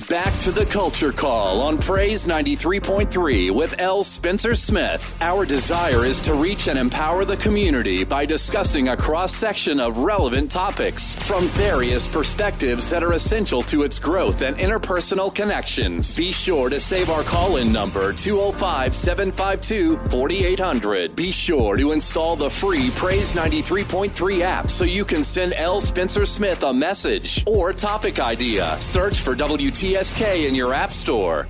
Back to the Culture Call on Praise 93.3 with L. Spencer Smith. Our desire is to reach and empower the community by discussing a cross-section of relevant topics from various perspectives that are essential to its growth and interpersonal connections. Be sure to save our call-in number, 205-752-4800. Be sure to install the free Praise 93.3 app so you can send L. Spencer Smith a message or topic idea. Search for WTSK in your app store.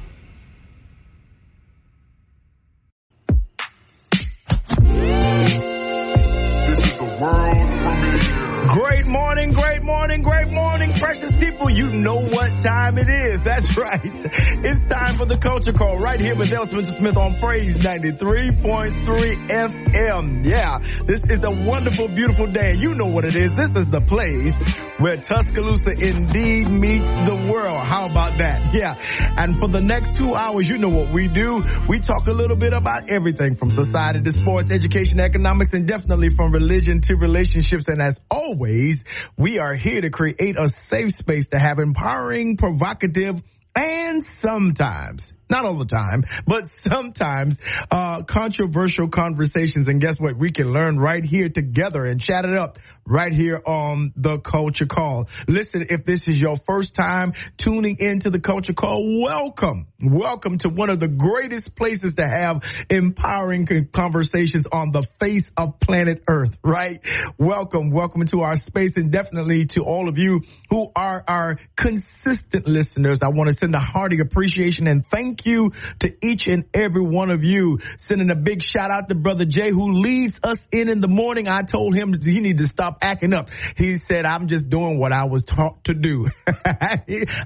This is the world premiere. Great morning, great morning, great morning, precious people. You know what time it is. That's right. It's time for the Culture Call right here with L. Spencer Smith on Praise 93.3 FM. Yeah, this is a wonderful, beautiful day. You know what it is. This is the place where Tuscaloosa indeed meets the world. How about that? Yeah. And for the next 2 hours, you know what we do. We talk a little bit about everything from society to sports, education, economics, and definitely from religion to relationships. And as always, we are here to create a safe space to have empowering, provocative, and sometimes, not all the time, but sometimes controversial conversations. And guess what? We can learn right here together and chat it up right here on the Culture Call. Listen, if this is your first time tuning into the Culture Call, welcome. Welcome to one of the greatest places to have empowering conversations on the face of planet Earth, right? Welcome. Welcome to our space, and definitely to all of you who are our consistent listeners. I want to send a hearty appreciation and thank you to each and every one of you. Sending a big shout out to Brother Jay, who leads us in the morning. I told him that he needs to stop acting up. He said, I'm just doing what I was taught to do.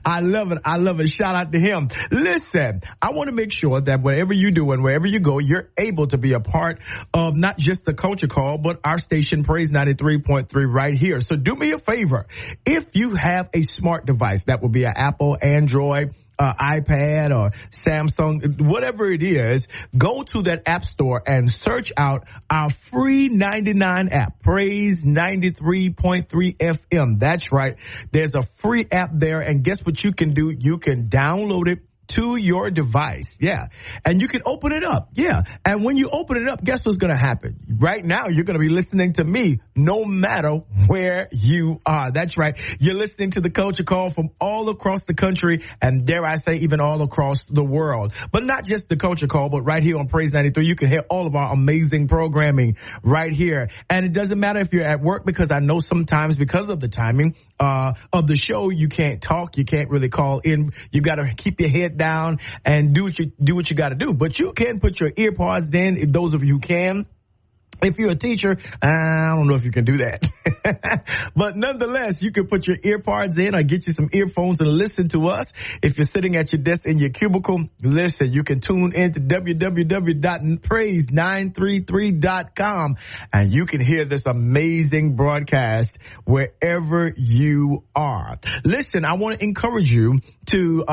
I love it. I love it. Shout out to him. Listen, I want to make sure that whatever you do and wherever you go, you're able to be a part of not just the Culture Call, but our station, Praise 93.3 right here. So do me a favor. If you have a smart device, that would be an Apple, Android, iPad or Samsung, whatever it is, go to that app store and search out our free 99 app, Praise 93.3 FM. That's right. There's a free app there, and guess what you can do? You can download it to your device. Yeah. And you can open it up. Yeah. And when you open it up, guess what's going to happen? Right now, you're going to be listening to me no matter where you are. That's right. You're listening to the Culture Call from all across the country, and dare I say even all across the world. But not just the Culture Call, but right here on Praise 93, you can hear all of our amazing programming right here. And it doesn't matter if you're at work, because I know sometimes because of the timing of the show, you can't talk, you can't really call in. You got to keep your head down and do what you got to do. But you can put your earpods in, if those of you can. If you're a teacher, I don't know if you can do that. But nonetheless, you can put your earpods in or get you some earphones and listen to us. If you're sitting at your desk in your cubicle, listen, you can tune in to www.praise933.com and you can hear this amazing broadcast wherever you are. Listen, I want to encourage you to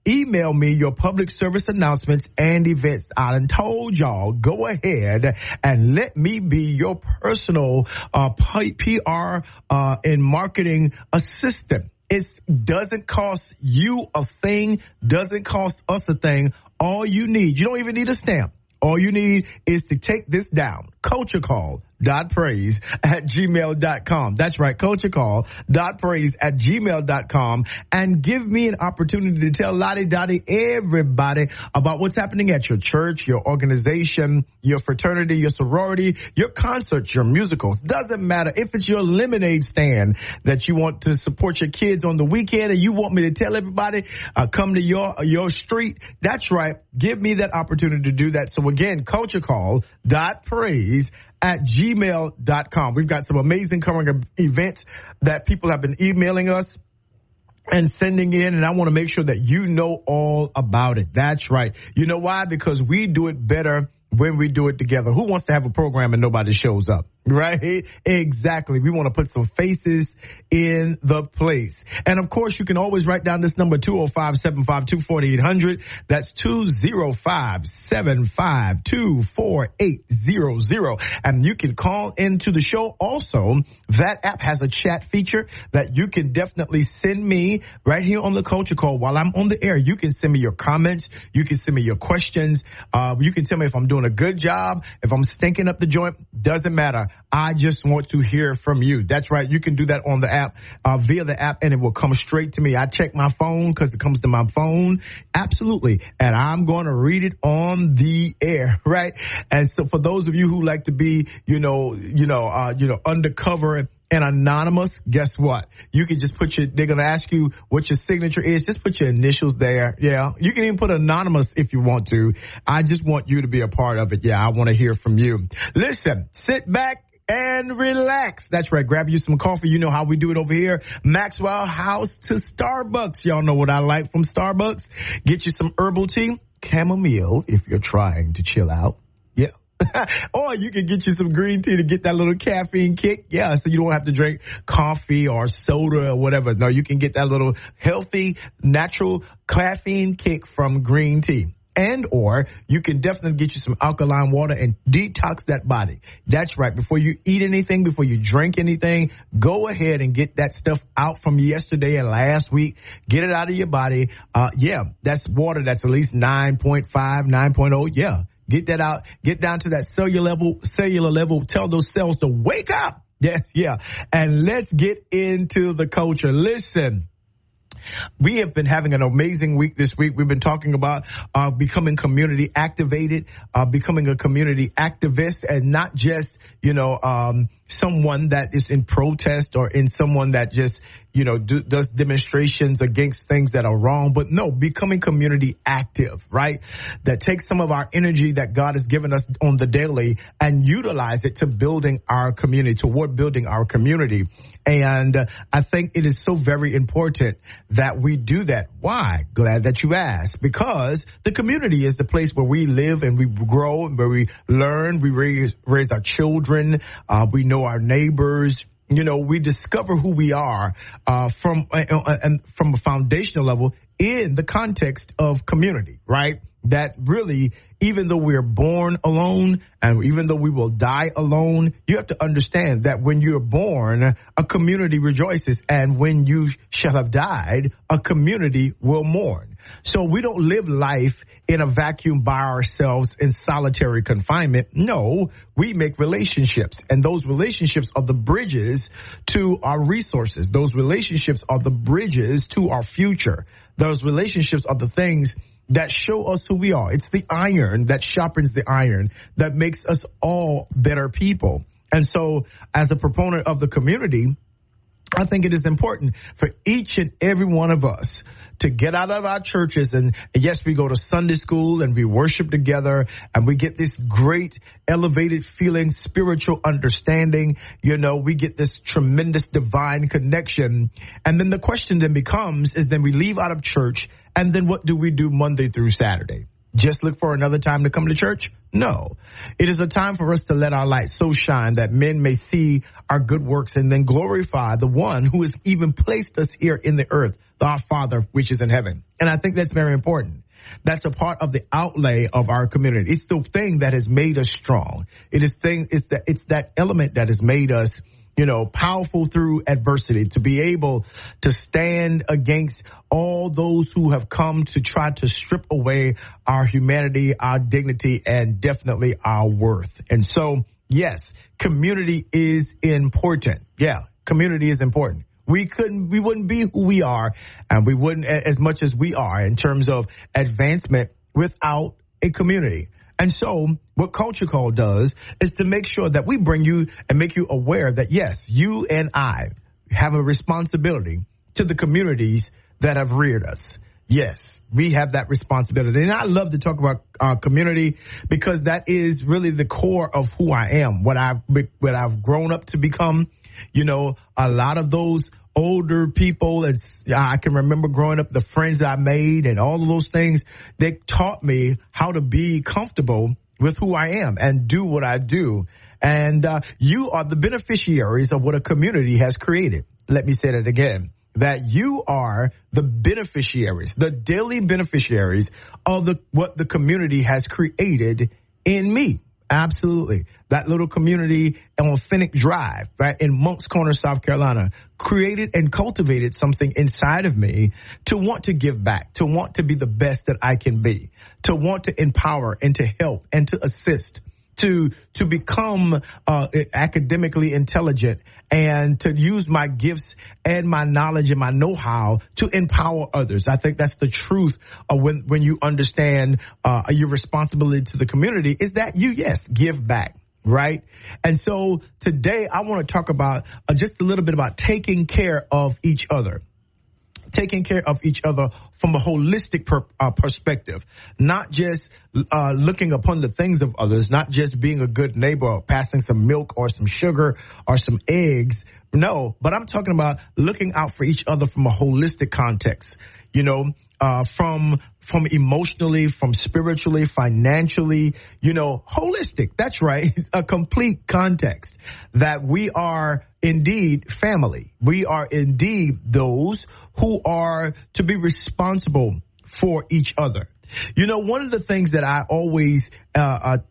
email me your public service announcements and events. I done told y'all, go ahead and let me be your personal PR and marketing assistant. It doesn't cost you a thing, doesn't cost us a thing. All you need, you don't even need a stamp. All you need is to take this down. culturecall.praise@gmail.com. That's right, culturecall.praise@gmail.com, and give me an opportunity to tell lottie-dottie everybody about what's happening at your church, your organization, your fraternity, your sorority, your concerts, your musicals. Doesn't matter if it's your lemonade stand that you want to support your kids on the weekend and you want me to tell everybody, come to your street. That's right. Give me that opportunity to do that. So again, culturecall.praise@gmail.com. We've got some amazing current events that people have been emailing us and sending in, and I want to make sure that you know all about it. That's right. You know why? Because we do it better when we do it together. Who wants to have a program and nobody shows up? Right? Exactly. We want to put some faces in the place. And of course, you can always write down this number, 205-752-4800. That's 205-752-4800. And you can call into the show. Also, that app has a chat feature that you can definitely send me right here on the Culture Call while I'm on the air. You can send me your comments. You can send me your questions. You can tell me if I'm doing a good job, if I'm stinking up the joint. Doesn't matter. I just want to hear from you. That's right. You can do that on the app, via the app, and it will come straight to me. I check my phone because it comes to my phone. Absolutely. And I'm going to read it on the air, right? And so for those of you who like to be, undercover and anonymous, guess what? You can just put they're going to ask you what your signature is. Just put your initials there. Yeah. You can even put anonymous if you want to. I just want you to be a part of it. Yeah. I want to hear from you. Listen, sit back and relax. That's right. Grab you some coffee. You know how we do it over here. Maxwell House to Starbucks. Y'all know what I like from Starbucks. Get you some herbal tea, chamomile if you're trying to chill out. Yeah. Or you can get you some green tea to get that little caffeine kick. Yeah, so you don't have to drink coffee or soda or whatever. No, you can get that little healthy, natural caffeine kick from green tea. And or you can definitely get you some alkaline water and detox that body. That's right. Before you eat anything, before you drink anything, go ahead and get that stuff out from yesterday and last week. Get it out of your body. That's water that's at least 9.5, 9.0. Yeah. Get that out. Get down to that cellular level. Tell those cells to wake up. Yes, yeah. And let's get into the culture. Listen. We have been having an amazing week this week. We've been talking about becoming community activated, becoming a community activist, and not just, someone that is in protest or in someone that just, does demonstrations against things that are wrong. But no, becoming community active, right? That takes some of our energy that God has given us on the daily and utilize it to building our community, toward building our community. And I think it is so very important that we do that. Why? Glad that you asked. Because the community is the place where we live and we grow, where we learn, we raise our children, we know our neighbors. We discover who we are from a foundational level in the context of community, right? That really, even though we're born alone and even though we will die alone, you have to understand that when you're born, a community rejoices. And when you shall have died, a community will mourn. So we don't live life in a vacuum by ourselves in solitary confinement. No, we make relationships, and those relationships are the bridges to our resources. Those relationships are the bridges to our future. Those relationships are the things that show us who we are. It's the iron that sharpens the iron that makes us all better people. And so as a proponent of the community, I think it is important for each and every one of us to get out of our churches. And yes, we go to Sunday school and we worship together and we get this great elevated feeling, spiritual understanding. We get this tremendous divine connection. And then the question then becomes is then we leave out of church. And then what do we do Monday through Saturday? Just look for another time to come to church? No. It is a time for us to let our light so shine that men may see our good works and then glorify the one who has even placed us here in the earth, our Father, which is in heaven. And I think that's very important. That's a part of the outlay of our community. It's the thing that has made us strong. It's that element that has made us, powerful through adversity, to be able to stand against all those who have come to try to strip away our humanity, our dignity, and definitely our worth. And so, yes, community is important. Yeah, community is important. We wouldn't be who we are, and we wouldn't as much as we are in terms of advancement without a community. And so what Culture Call does is to make sure that we bring you and make you aware that, yes, you and I have a responsibility to the communities that have reared us. Yes, we have that responsibility. And I love to talk about our community because that is really the core of who I am, what I've grown up to become. A lot of those older people, and I can remember growing up, the friends I made and all of those things, they taught me how to be comfortable with who I am and do what I do. And you are the beneficiaries of what a community has created. Let me say that again. That you are the beneficiaries, the daily beneficiaries of what the community has created in me. Absolutely. That little community on Finnick Drive, right, in Moncks Corner, South Carolina, created and cultivated something inside of me to want to give back, to want to be the best that I can be, to want to empower and to help and to assist, to become academically intelligent and to use my gifts and my knowledge and my know-how to empower others. I think that's the truth of when you understand your responsibility to the community is that you, yes, give back, right? And so today I want to talk about just a little bit about taking care of each other. Taking care of each other from a holistic perspective, not just looking upon the things of others, not just being a good neighbor or passing some milk or some sugar or some eggs. No, but I'm talking about looking out for each other from a holistic context, from emotionally, from spiritually, financially, holistic. That's right. A complete context that we are indeed family. We are indeed those who are to be responsible for each other. One of the things that I always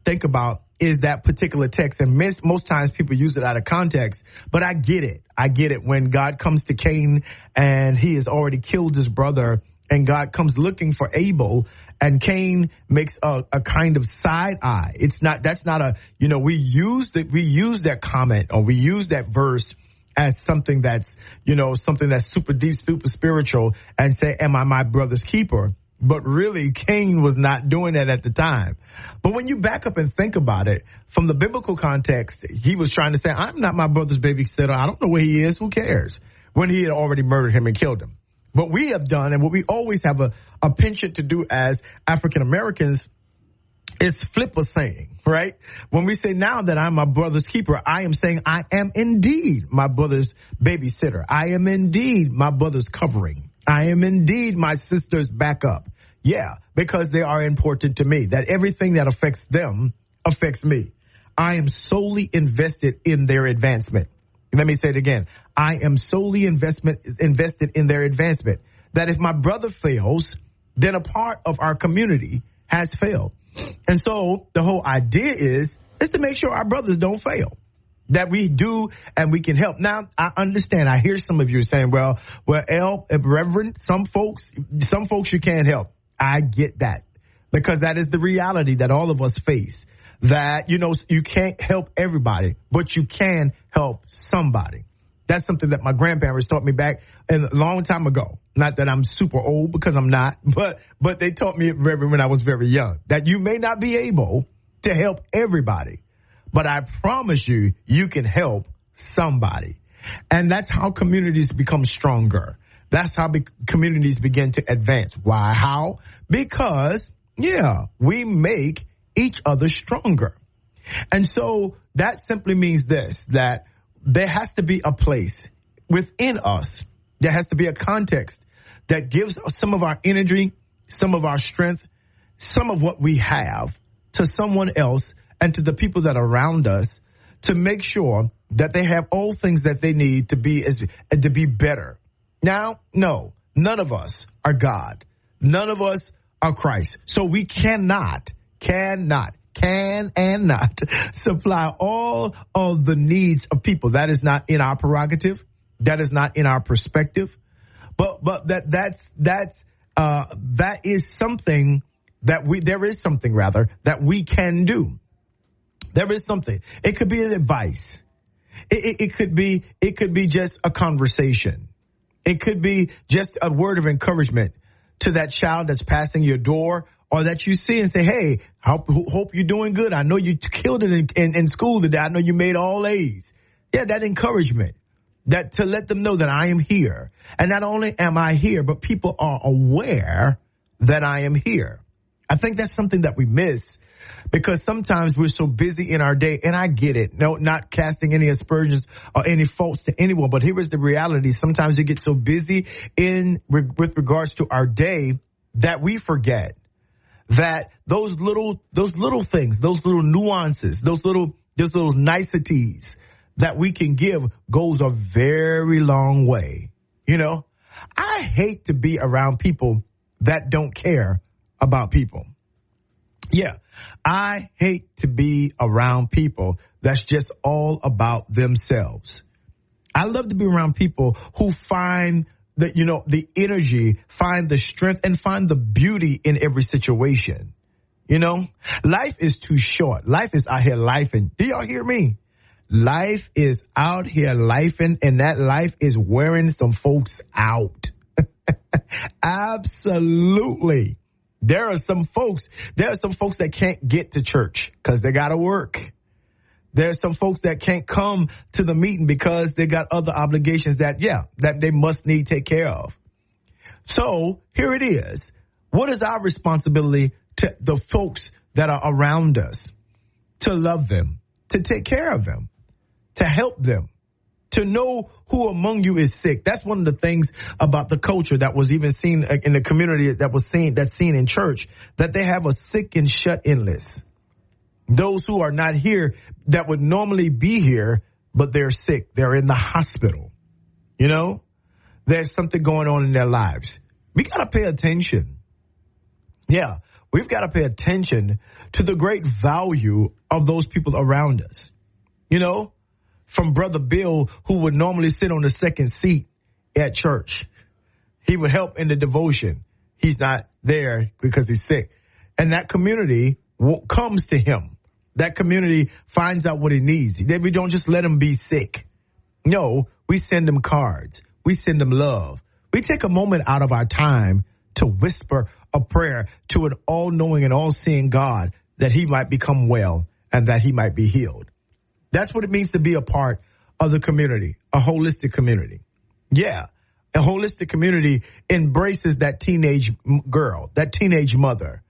think about is that particular text, and most times people use it out of context, but I get it. I get it when God comes to Cain and he has already killed his brother, and God comes looking for Abel, and Cain makes a kind of side eye. We use that comment, or we use that verse as something that's super deep, super spiritual, and say, am I my brother's keeper? But really, Cain was not doing that at the time. But when you back up and think about it, from the biblical context, he was trying to say, I'm not my brother's babysitter. I don't know where he is. Who cares? When he had already murdered him and killed him. What we have done, and what we always have a penchant to do as African Americans, is flip a saying, right? When we say now that I'm my brother's keeper, I am saying I am indeed my brother's babysitter. I am indeed my brother's covering. I am indeed my sister's backup. Yeah, because they are important to me. That everything that affects them affects me. I am solely invested in their advancement. Let me say it again. I am solely invested in their advancement. That if my brother fails, then a part of our community has failed. And so the whole idea is to make sure our brothers don't fail, that we do and we can help. Now, I understand. I hear some of you saying, well, Reverend, some folks you can't help. I get that, because that is the reality that all of us face, that, you can't help everybody, but you can help somebody. That's something that my grandparents taught me back a long time ago. Not that I'm super old, because I'm not, but they taught me when I was very young, that you may not be able to help everybody, but I promise you, you can help somebody. And that's how communities become stronger. That's how communities begin to advance. Why? How? Because, we make each other stronger. And so that simply means this, that there has to be a place within us. There has to be a context that gives us some of our energy, some of our strength, some of what we have to someone else and to the people that are around us, to make sure that they have all things that they need to be better. Now, no, none of us are God. None of us are Christ. So we cannot supply all of the needs of people. That is not in our prerogative. That is not in our perspective. But that is something that we can do. There is something. It could be an advice. It could be just a conversation. It could be just a word of encouragement to that child that's passing your door, or that you see and say, hey, hope you're doing good. I know you killed it in school today. I know you made all A's. Yeah, that encouragement, that to let them know that I am here. And not only am I here, but people are aware that I am here. I think that's something that we miss, because sometimes we're so busy in our day, and I get it. No, not casting any aspersions or any faults to anyone, but here is the reality. Sometimes we get so busy with regards to our day that we forget that those little things, those little nuances, those little just those niceties that we can give goes a very long way. You know, I hate to be around people that don't care about people. Yeah, I hate to be around people that's just all about themselves. I love to be around people who find that, you know, the energy, find the strength, and find the beauty in every situation. You know, life is too short. Life is out here lifing. Do y'all hear me? Life is out here lifing, and that life is wearing some folks out. Absolutely. There are some folks that can't get to church because they got to work. There's some folks that can't come to the meeting because they got other obligations that they must need to take care of. So here it is. What is our responsibility to the folks that are around us? To love them, to take care of them, to help them, to know who among you is sick. That's one of the things about the culture that was even seen in the community that's seen in church, that they have a sick and shut-in list. Those who are not here that would normally be here, but they're sick. They're in the hospital. You know, there's something going on in their lives. We got to pay attention. Yeah, we've got to pay attention to the great value of those people around us. You know, from Brother Bill, who would normally sit on the second seat at church. He would help in the devotion. He's not there because he's sick. And that community comes to him. That community finds out what he needs. We don't just let him be sick. No, we send him cards. We send him love. We take a moment out of our time to whisper a prayer to an all-knowing and all-seeing God that he might become well and that he might be healed. That's what it means to be a part of the community, a holistic community. Yeah, a holistic community embraces that teenage girl, that teenage mother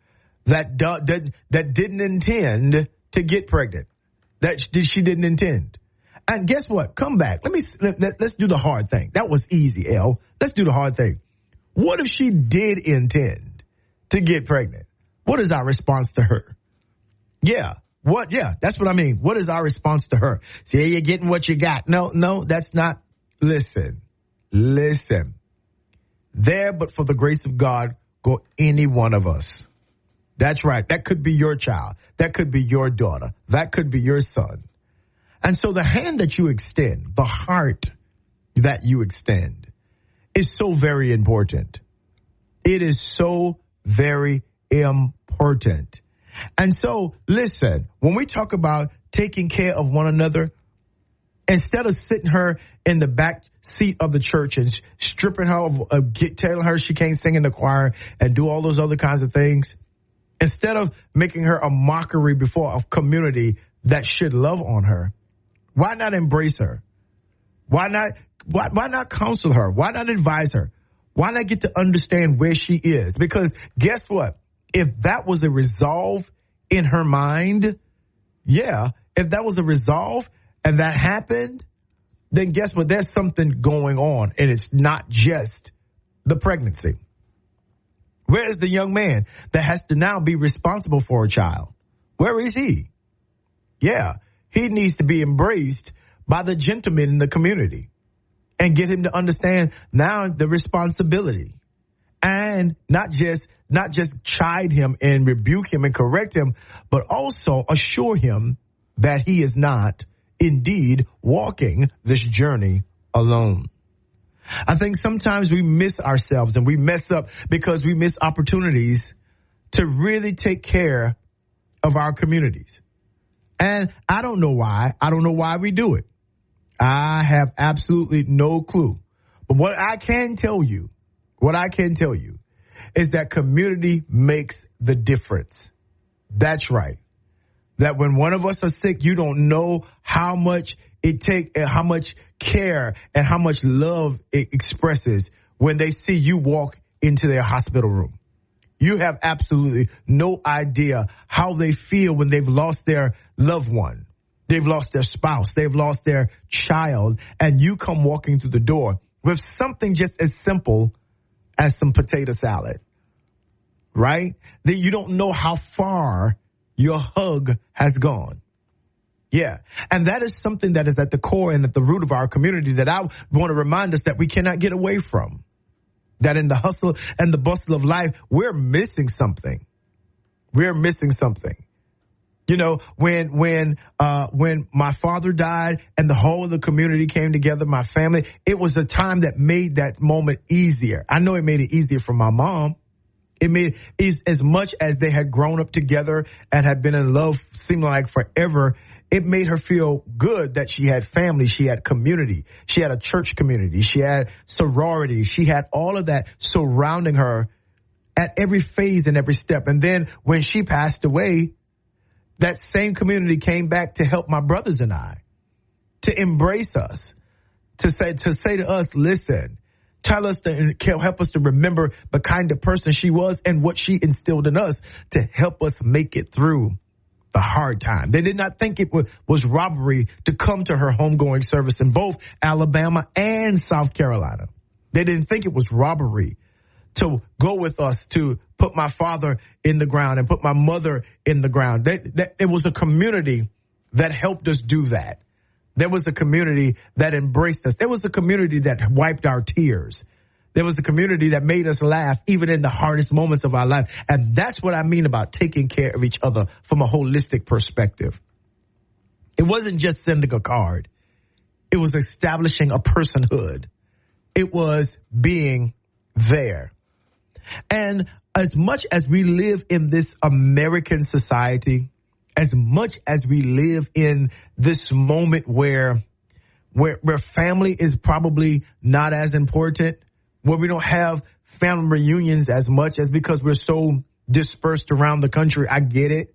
that didn't intend to get pregnant, that she didn't intend. And guess what? Come back. Let's do the hard thing. That was easy, L. Let's do the hard thing. What if she did intend to get pregnant? What is our response to her? Yeah. What? Yeah, that's what I mean. What is our response to her? See, you're getting what you got. No, that's not. Listen. There, but for the grace of God, go any one of us. That's right. That could be your child. That could be your daughter. That could be your son. And so the hand that you extend, the heart that you extend is so very important. It is so very important. And so, listen, when we talk about taking care of one another, instead of sitting her in the back seat of the church and stripping her, telling her she can't sing in the choir and do all those other kinds of things, instead of making her a mockery before a community that should love on her, why not embrace her? Why not counsel her? Why not advise her? Why not get to understand where she is? Because guess what? If that was a resolve in her mind, if that was a resolve and that happened, then guess what? There's something going on, and it's not just the pregnancy. Where is the young man that has to now be responsible for a child? Where is he? Yeah, he needs to be embraced by the gentleman in the community and get him to understand now the responsibility, and not just chide him and rebuke him and correct him, but also assure him that he is not indeed walking this journey alone. I think sometimes we miss ourselves and we mess up because we miss opportunities to really take care of our communities. And I don't know why. I don't know why we do it. I have absolutely no clue. But what I can tell you is that community makes the difference. That's right. That when one of us are sick, you don't know how much it takes and how much care and how much love it expresses when they see you walk into their hospital room. You have absolutely no idea how they feel when they've lost their loved one. They've lost their spouse. They've lost their child. And you come walking through the door with something just as simple as some potato salad, right? Then you don't know how far your hug has gone. Yeah. And that is something that is at the core and at the root of our community that I want to remind us that we cannot get away from. That in the hustle and the bustle of life, we're missing something. We're missing something. You know, when my father died and the whole of the community came together, my family, it was a time that made that moment easier. I know it made it easier for my mom. It made as much as they had grown up together and had been in love, seemed like forever. It made her feel good that she had family, she had community, she had a church community, she had sorority, she had all of that surrounding her at every phase and every step. And then when she passed away, that same community came back to help my brothers and I, to embrace us, to say to us, listen, tell us to help us to remember the kind of person she was and what she instilled in us to help us make it through the hard time. They did not think it was robbery to come to her homegoing service in both Alabama and South Carolina. They didn't think it was robbery to go with us to put my father in the ground and put my mother in the ground. It was a community that helped us do that. There was a community that embraced us. There was a community that wiped our tears. There was a community that made us laugh even in the hardest moments of our life. And that's what I mean about taking care of each other from a holistic perspective. It wasn't just sending a card. It was establishing a personhood. It was being there. And as much as we live in this American society, as much as we live in this moment where family is probably not as important, where we don't have family reunions as much as because we're so dispersed around the country. I get it.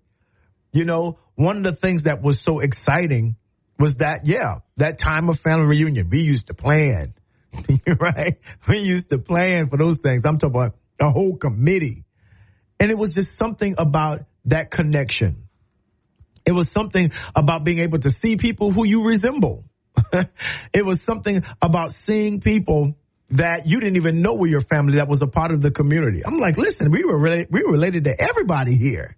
You know, one of the things that was so exciting was that time of family reunion. We used to plan, right? We used to plan for those things. I'm talking about a whole committee. And it was just something about that connection. It was something about being able to see people who you resemble. It was something about seeing people that you didn't even know were your family that was a part of the community. I'm like, listen, we were related to everybody here.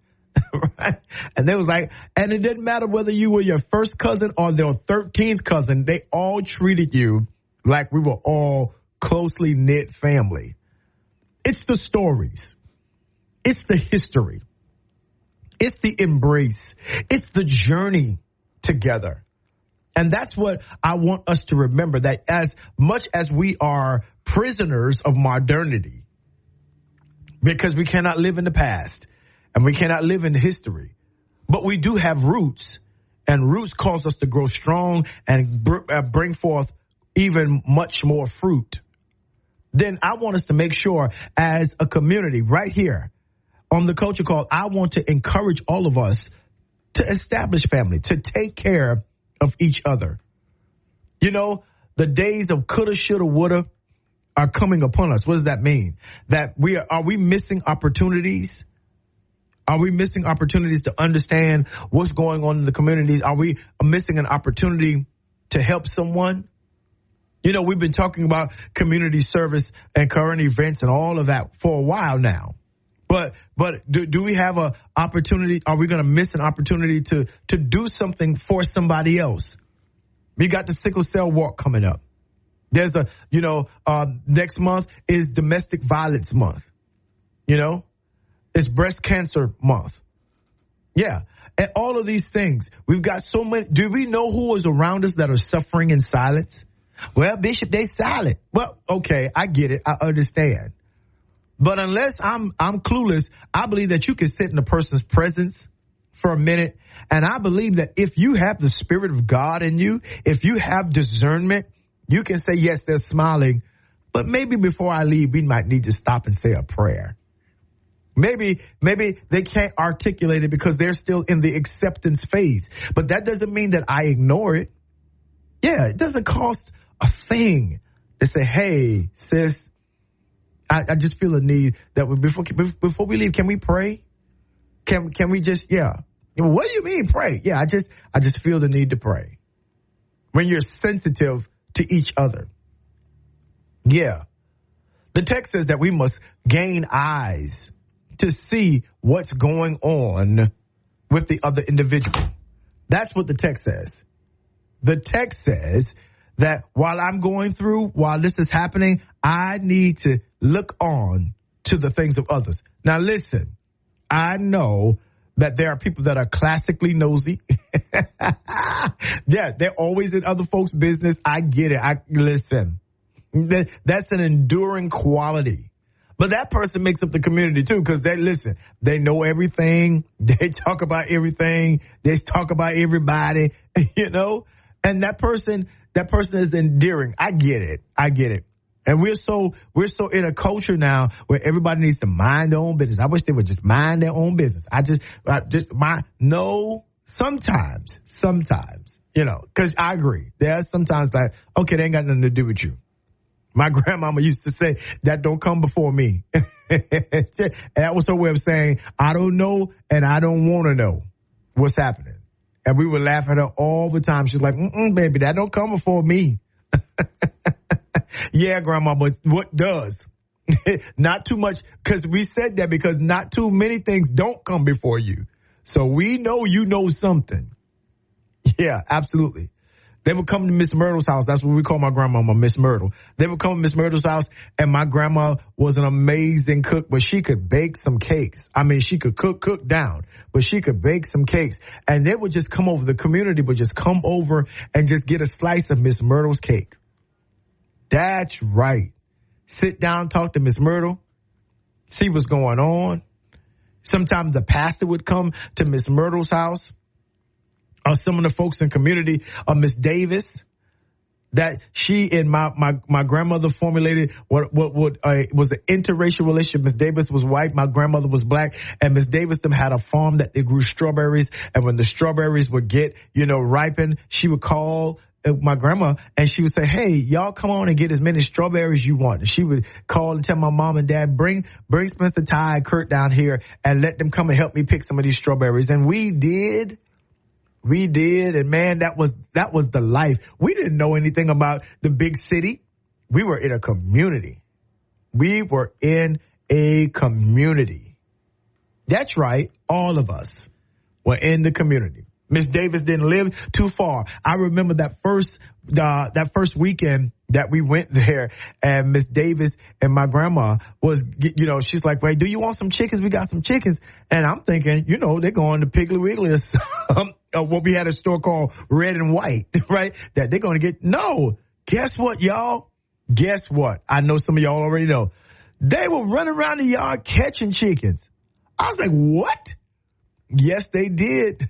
Right? And they was like, and it didn't matter whether you were your first cousin or their 13th cousin. They all treated you like we were all closely knit family. It's the stories. It's the history. It's the embrace. It's the journey together. And that's what I want us to remember, that as much as we are prisoners of modernity, because we cannot live in the past and we cannot live in history, but we do have roots, and roots cause us to grow strong and bring forth even much more fruit. Then I want us to make sure as a community right here on the Culture Call, I want to encourage all of us to establish family, to take care of each other. You know, the days of coulda, shoulda, woulda are coming upon us. What does that mean? That are we missing opportunities? Are we missing opportunities to understand what's going on in the communities? Are we missing an opportunity to help someone? You know, we've been talking about community service and current events and all of that for a while now. But do we have an opportunity? Are we going to miss an opportunity to do something for somebody else? We got the sickle cell walk coming up. There's next month is domestic violence month. You know, it's breast cancer month. Yeah. And all of these things, we've got so many. Do we know who is around us that are suffering in silence? Well, Bishop, they silent. Well, okay, I get it. I understand. But unless I'm clueless, I believe that you can sit in a person's presence for a minute. And I believe that if you have the Spirit of God in you, if you have discernment, you can say, yes, they're smiling, but maybe before I leave, we might need to stop and say a prayer. Maybe they can't articulate it because they're still in the acceptance phase. But that doesn't mean that I ignore it. Yeah, it doesn't cost a thing to say, hey, sis, I just feel a need that before we leave, can we pray? Can we just, what do you mean pray? Yeah, I just feel the need to pray. When you're sensitive to each other. Yeah. The text says that we must gain eyes to see what's going on with the other individual. That's what the text says. The text says that while this is happening, I need to look on to the things of others. Now, listen, I know that there are people that are classically nosy. Yeah, they're always in other folks' business. I get it. Listen, that's an enduring quality. But that person makes up the community, too, because they know everything. They talk about everything. They talk about everybody, and that person is endearing. I get it. And we're so in a culture now where everybody needs to mind their own business. I wish they would just mind their own business. Sometimes, because I agree. There's sometimes like, okay, they ain't got nothing to do with you. My grandmama used to say, that don't come before me. That was her way of saying, I don't know and I don't want to know what's happening. And we would laugh at her all the time. She's like, baby, that don't come before me. Yeah, Grandma, but what does? Not too much, because we said that because not too many things don't come before you. So we know you know something. Yeah, absolutely. They would come to Miss Myrtle's house. That's what we call my grandmama, Miss Myrtle. They would come to Miss Myrtle's house, and my grandma was an amazing cook, but she could bake some cakes. I mean, she could cook down, but she could bake some cakes. And they would just come over. The community would just come over and just get a slice of Miss Myrtle's cake. That's right. Sit down, talk to Miss Myrtle, see what's going on. Sometimes the pastor would come to Miss Myrtle's house, or some of the folks in community, or Miss Davis, that she and my grandmother formulated what was an interracial relationship. Miss Davis was white, my grandmother was black, and Miss Davis them had a farm that they grew strawberries, and when the strawberries would get, ripen, she would call my grandma and she would say, hey, y'all come on and get as many strawberries you want. And she would call and tell my mom and dad, bring Spencer, Ty, and Kurt down here and let them come and help me pick some of these strawberries. And we did. And man, that was the life. We didn't know anything about the big city. We were in a community. That's right. All of us were in the community. Miss Davis didn't live too far. I remember that first weekend that we went there, and Miss Davis and my grandma was, she's like, wait, do you want some chickens? We got some chickens. And I'm thinking, they're going to Piggly Wiggly or what we had a store called Red and White, right? That they're going to get. No. Guess what, y'all? Guess what? I know some of y'all already know. They were running around the yard catching chickens. I was like, what? Yes, they did.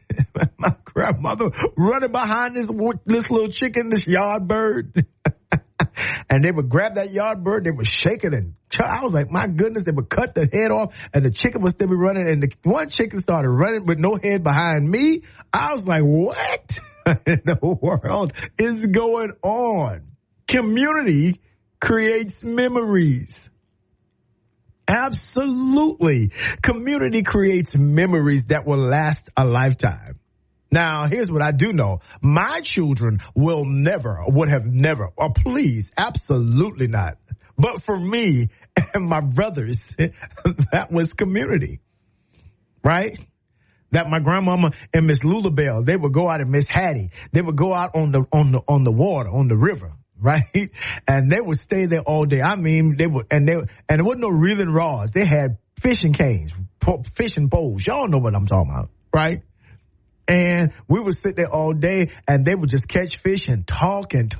My grandmother running behind this little chicken, this yard bird. And they would grab that yard bird, they would shake it, and I was like, my goodness, they would cut the head off, and the chicken would still be running, and the one chicken started running with no head behind me. I was like, what in the world is going on? Community creates memories. Absolutely. Community creates memories that will last a lifetime. Now, here's what I do know. My children would have never, or please, absolutely not. But for me and my brothers, that was community, right? That my grandmama and Miss Lulabelle, they would go out, and Miss Hattie, they would go out on the water, on the river. Right? And they would stay there all day. I mean, they would, and there wasn't no reeling rods. They had fishing canes, fishing poles. Y'all know what I'm talking about, right? And we would sit there all day, and they would just catch fish and talk, and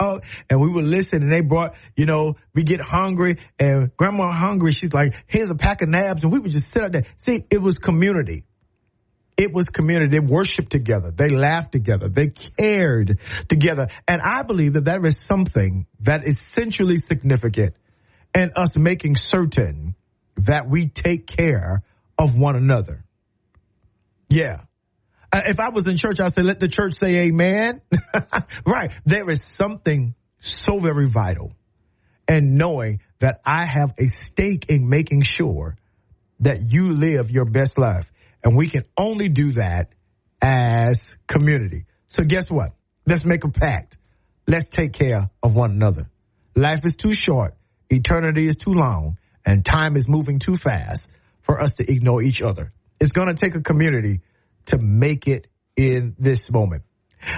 we would listen, and they brought, we get hungry, and grandma hungry, she's like, here's a pack of nabs, and we would just sit out there. See, it was community. It was community. They worshiped together. They laughed together. They cared together. And I believe that there is something that is essentially significant in us making certain that we take care of one another. Yeah. If I was in church, I'd say, let the church say amen. Right. There is something so very vital in knowing that I have a stake in making sure that you live your best life. And we can only do that as community. So guess what? Let's make a pact. Let's take care of one another. Life is too short. Eternity is too long. And time is moving too fast for us to ignore each other. It's going to take a community to make it in this moment.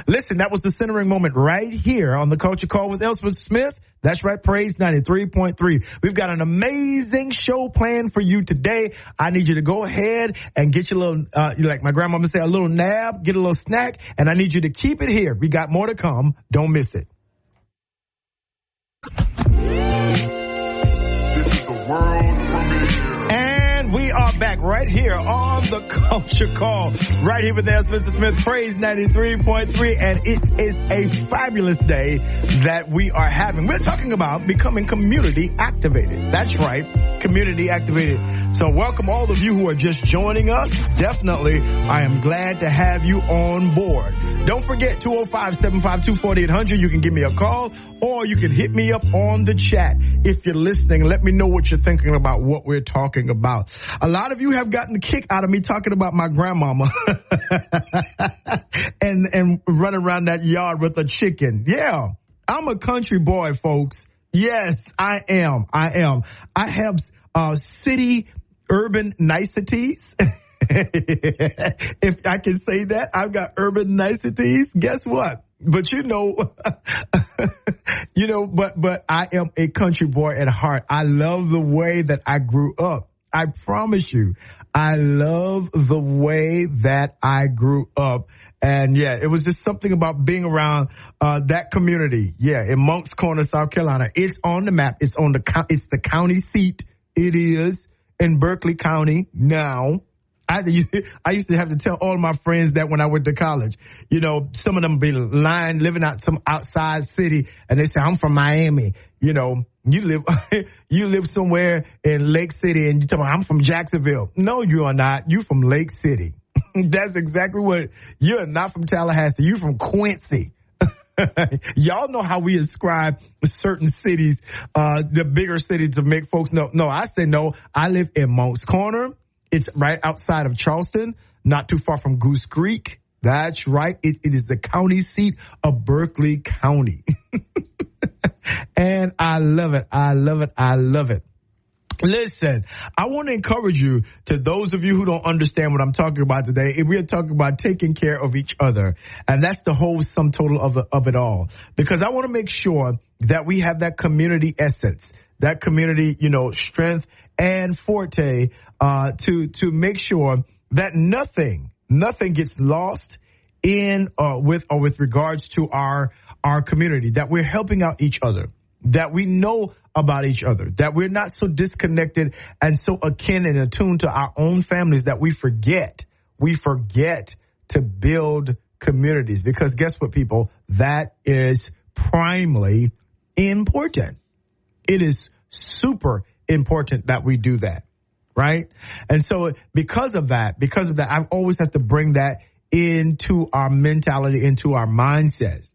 Listen, that was the centering moment right here on the Culture Call with Elspeth Smith. That's right, Praise 93.3. We've got an amazing show planned for you today. I need you to go ahead and get your little, like my grandma would say, a little nab, get a little snack, and I need you to keep it here. We got more to come. Don't miss it. This is the world premiere. And we are back right here on the Culture Call, right here with Elspeth Smith, Praise 93.3, and it is a fabulous day that we are having. We're talking about becoming community activated. That's right, community activated. So welcome all of you who are just joining us. Definitely, I am glad to have you on board. Don't forget, 205-752-4800. You can give me a call or you can hit me up on the chat. If you're listening, let me know what you're thinking about what we're talking about. A lot of you have gotten a kick out of me talking about my grandmama and running around that yard with a chicken. Yeah, I'm a country boy, folks. Yes, I am. I have city urban niceties. If I can say that, I've got urban niceties. Guess what? But but I am a country boy at heart. I love the way that I grew up. I promise you, I love the way that I grew up. And yeah, it was just something about being around that community. Yeah, in Moncks Corner, South Carolina. It's on the map. It's the county seat. It is in Berkeley County now. I used to have to tell all my friends that when I went to college. You know, some of them be living out some outside city, and they say, I'm from Miami. You know, you live somewhere in Lake City, and you tell me, I'm from Jacksonville. No, you are not. You from Lake City. That's exactly what, you're not from Tallahassee. You're from Quincy. Y'all know how we ascribe certain cities, the bigger cities, to make folks know. No, I say no. I live in Moncks Corner. It's right outside of Charleston, not too far from Goose Creek. That's right. It is the county seat of Berkeley County. And I love it. I love it. I love it. Listen, I want to encourage you, to those of you who don't understand what I'm talking about today, we are talking about taking care of each other. And that's the whole sum total of it all. Because I want to make sure that we have that community essence, that community, strength and forte, to make sure that nothing gets lost with regards to our community, that we're helping out each other, that we know about each other, that we're not so disconnected and so akin and attuned to our own families that we forget to build communities. Because guess what, people? That is primely important. It is super important that we do that, right? And so because of that, I always have to bring that into our mentality, into our mindsets.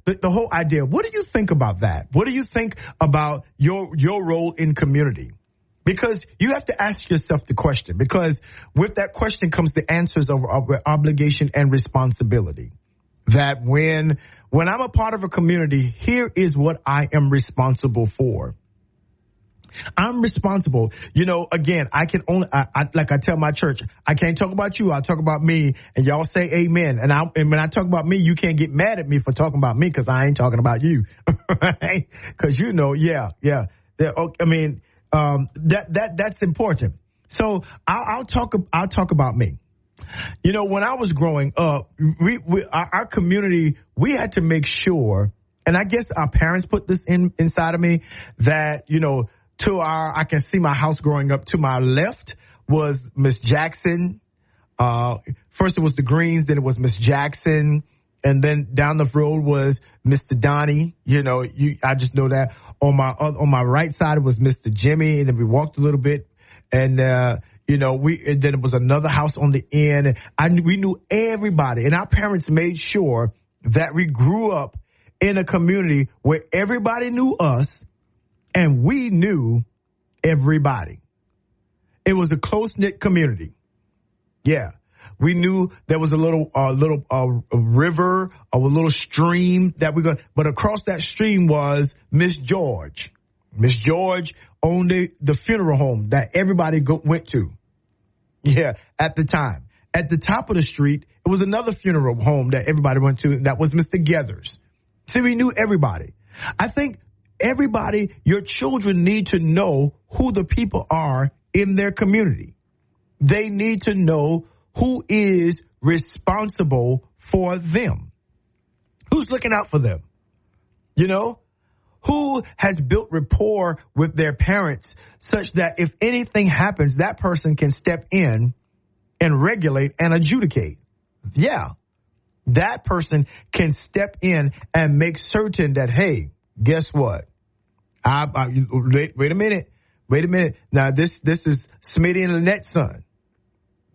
The whole idea, what do you think about that? What do you think about your role in community? Because you have to ask yourself the question, because with that question comes the answers of obligation and responsibility. That when I'm a part of a community, here is what I am responsible for. I'm responsible. Again, I can only, like I tell my church, I can't talk about you. I'll talk about me, and y'all say amen. And when I talk about me, you can't get mad at me for talking about me, because I ain't talking about you. Right? Because that's important. So I'll talk about me. When I was growing up, our community, we had to make sure, and I guess our parents put this inside of me, that, I can see my house growing up. To my left was Miss Jackson. First it was the Greens, then it was Miss Jackson, and then down the road was Mr. Donnie. I just know that. On my right side it was Mr. Jimmy, and then we walked a little bit, and and then it was another house on the end. We knew everybody, and our parents made sure that we grew up in a community where everybody knew us and we knew everybody. It was a close-knit community. Yeah. We knew there was a little river, or a little stream that we got, but across that stream was Miss George. Miss George owned the funeral home that everybody went to. Yeah, at the time. At the top of the street, it There was another funeral home that everybody went to. That was Mr. Geathers. See, we knew everybody. I think everybody, your children need to know who the people are in their community. They need to know who is responsible for them. Who's looking out for them? You know? Who has built rapport with their parents such that if anything happens, that person can step in and regulate and adjudicate? Yeah, that person can step in and make certain that, hey, guess what? Wait a minute. Now, this is Smitty and Lynette's son.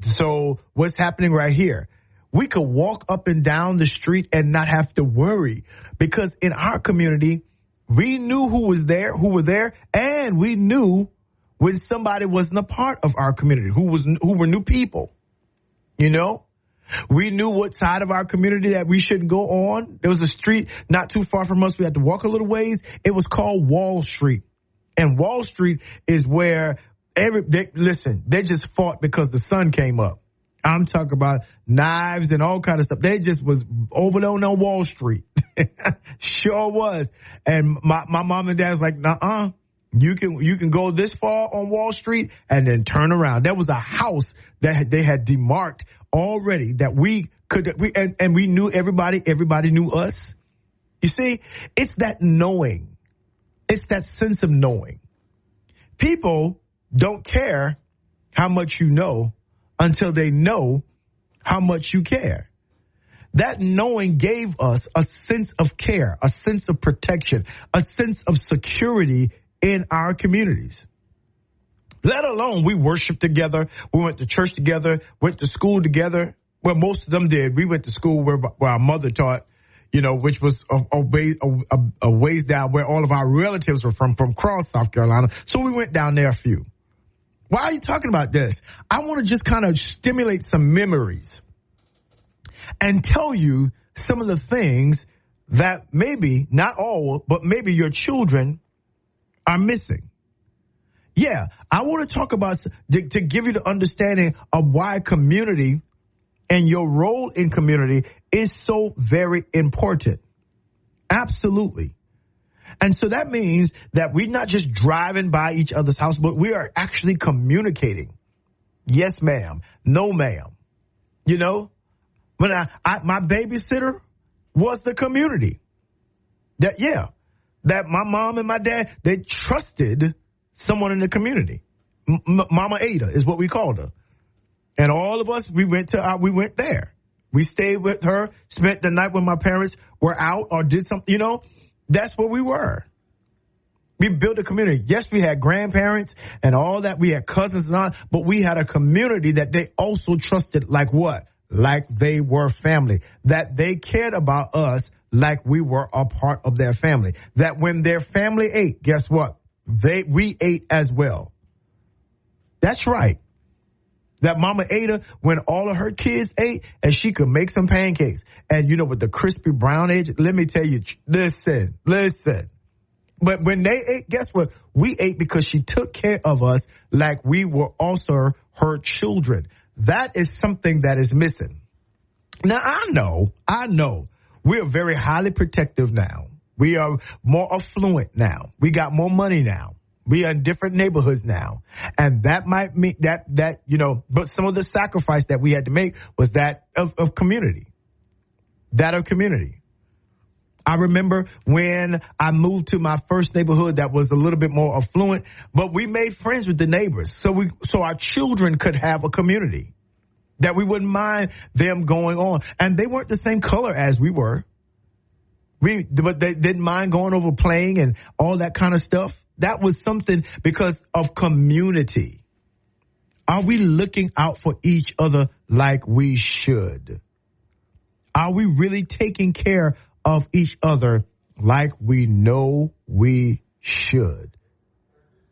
So what's happening right here? We could walk up and down the street and not have to worry, because in our community, we knew who were there, and we knew when somebody wasn't a part of our community, who were new people. You know, we knew what side of our community that we shouldn't go on. There was a street not too far from us. We had to walk a little ways. It was called Wall Street, and Wall Street is where they just fought because the sun came up. I'm talking about knives and all kind of stuff. They just was over there on Wall Street. Sure was. And my mom and dad was like, nuh-uh. You can go this far on Wall Street and then turn around. There was a house that they had demarked already that we knew everybody. Everybody knew us. You see, it's that knowing. It's that sense of knowing. People don't care how much you know until they know how much you care. That knowing gave us a sense of care, a sense of protection, a sense of security in our communities. Let alone we worshiped together, we went to church together, went to school together. Well, most of them did. We went to school where our mother taught, you know, which was a ways down where all of our relatives were from Cross, South Carolina. So we went down there a few. Why are you talking about this? I want to just kind of stimulate some memories and tell you some of the things that maybe, not all, but maybe your children are missing. Yeah, I want to talk about, to give you the understanding of why community and your role in community is so very important. Absolutely. And so that means that we're not just driving by each other's house, but we are actually communicating. Yes, ma'am. No, ma'am. You know, when my babysitter was the community. That my mom and my dad, they trusted someone in the community. Mama Ada is what we called her. And all of us, we went there. We stayed with her, spent the night when my parents were out or did something, you know. That's where we were. We built a community. Yes, we had grandparents and all that. We had cousins and all, but we had a community that they also trusted like what? Like they were family. That they cared about us like we were a part of their family. That when their family ate, guess what? We ate as well. That's right. That Mama Ada, when all of her kids ate, and she could make some pancakes. And you know, with the crispy brown edge, let me tell you, listen. But when they ate, guess what? We ate because she took care of us like we were also her children. That is something that is missing. Now, I know we're very highly protective now. We are more affluent now. We got more money now. We are in different neighborhoods now. And that might mean that, you know, but some of the sacrifice that we had to make was that of community. That of community. I remember when I moved to my first neighborhood that was a little bit more affluent, but we made friends with the neighbors. So our children could have a community that we wouldn't mind them going on. And they weren't the same color as we were. But they didn't mind going over playing and all that kind of stuff. That was something because of community. Are we looking out for each other like we should? Are we really taking care of each other like we know we should?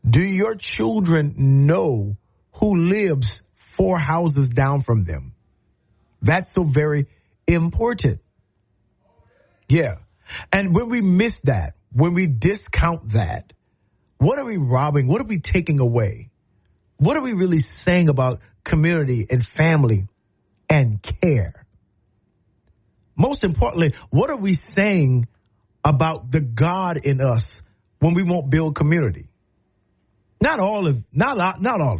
Do your children know who lives 4 houses down from them? That's so very important. Yeah. And when we miss that, when we discount that, what are we robbing? What are we taking away? What are we really saying about community and family and care? most importantly, what are we saying about the God in us when we won't build community? Not all of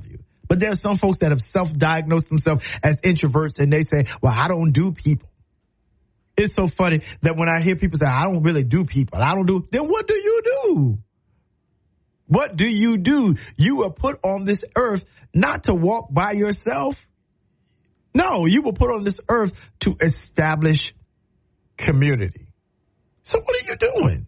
you, but there are some folks that have self-diagnosed themselves as introverts, and they say, well, I don't do people. It's so funny that when I hear people say, I don't really do people, then what do you do? What do you do? You were put on this earth not to walk by yourself. No, you were put on this earth to establish community. So what are you doing?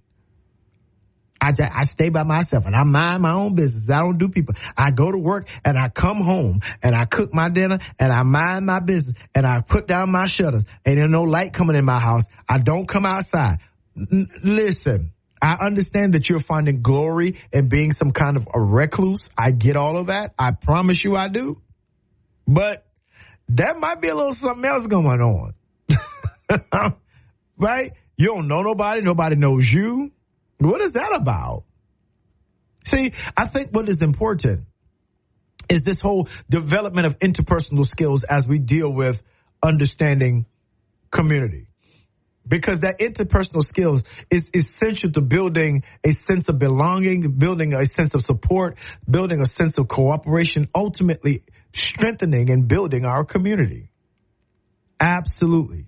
I stay by myself and I mind my own business. I don't do people. I go to work and I come home and I cook my dinner and I mind my business and I put down my shutters. And there's no light coming in my house. I don't come outside. Listen, I understand that you're finding glory in being some kind of a recluse. I get all of that. I promise you I do. But there might be a little something else going on. Right? You don't know nobody. Nobody knows you. What is that about? See, I think what is important is this whole development of interpersonal skills as we deal with understanding community. Because that interpersonal skills is essential to building a sense of belonging, building a sense of support, building a sense of cooperation, ultimately strengthening and building our community. Absolutely.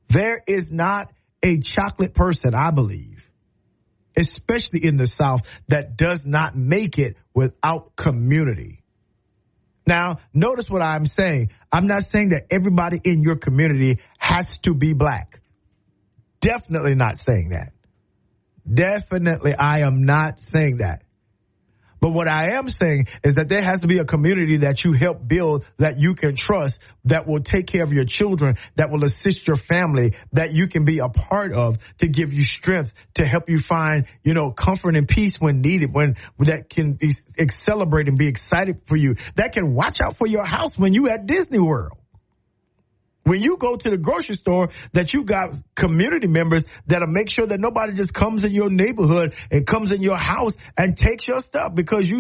There is not a chocolate person, I believe, especially in the South, that does not make it without community. Now, notice what I'm saying. I'm not saying that everybody in your community has to be black. Definitely not saying that. Definitely, I am not saying that. But what I am saying is that there has to be a community that you help build, that you can trust, that will take care of your children, that will assist your family, that you can be a part of to give you strength, to help you find, comfort and peace when needed, when that can be celebrate and be excited for you, that can watch out for your house when you at Disney World. When you go to the grocery store, that you got community members that'll make sure that nobody just comes in your neighborhood and comes in your house and takes your stuff, because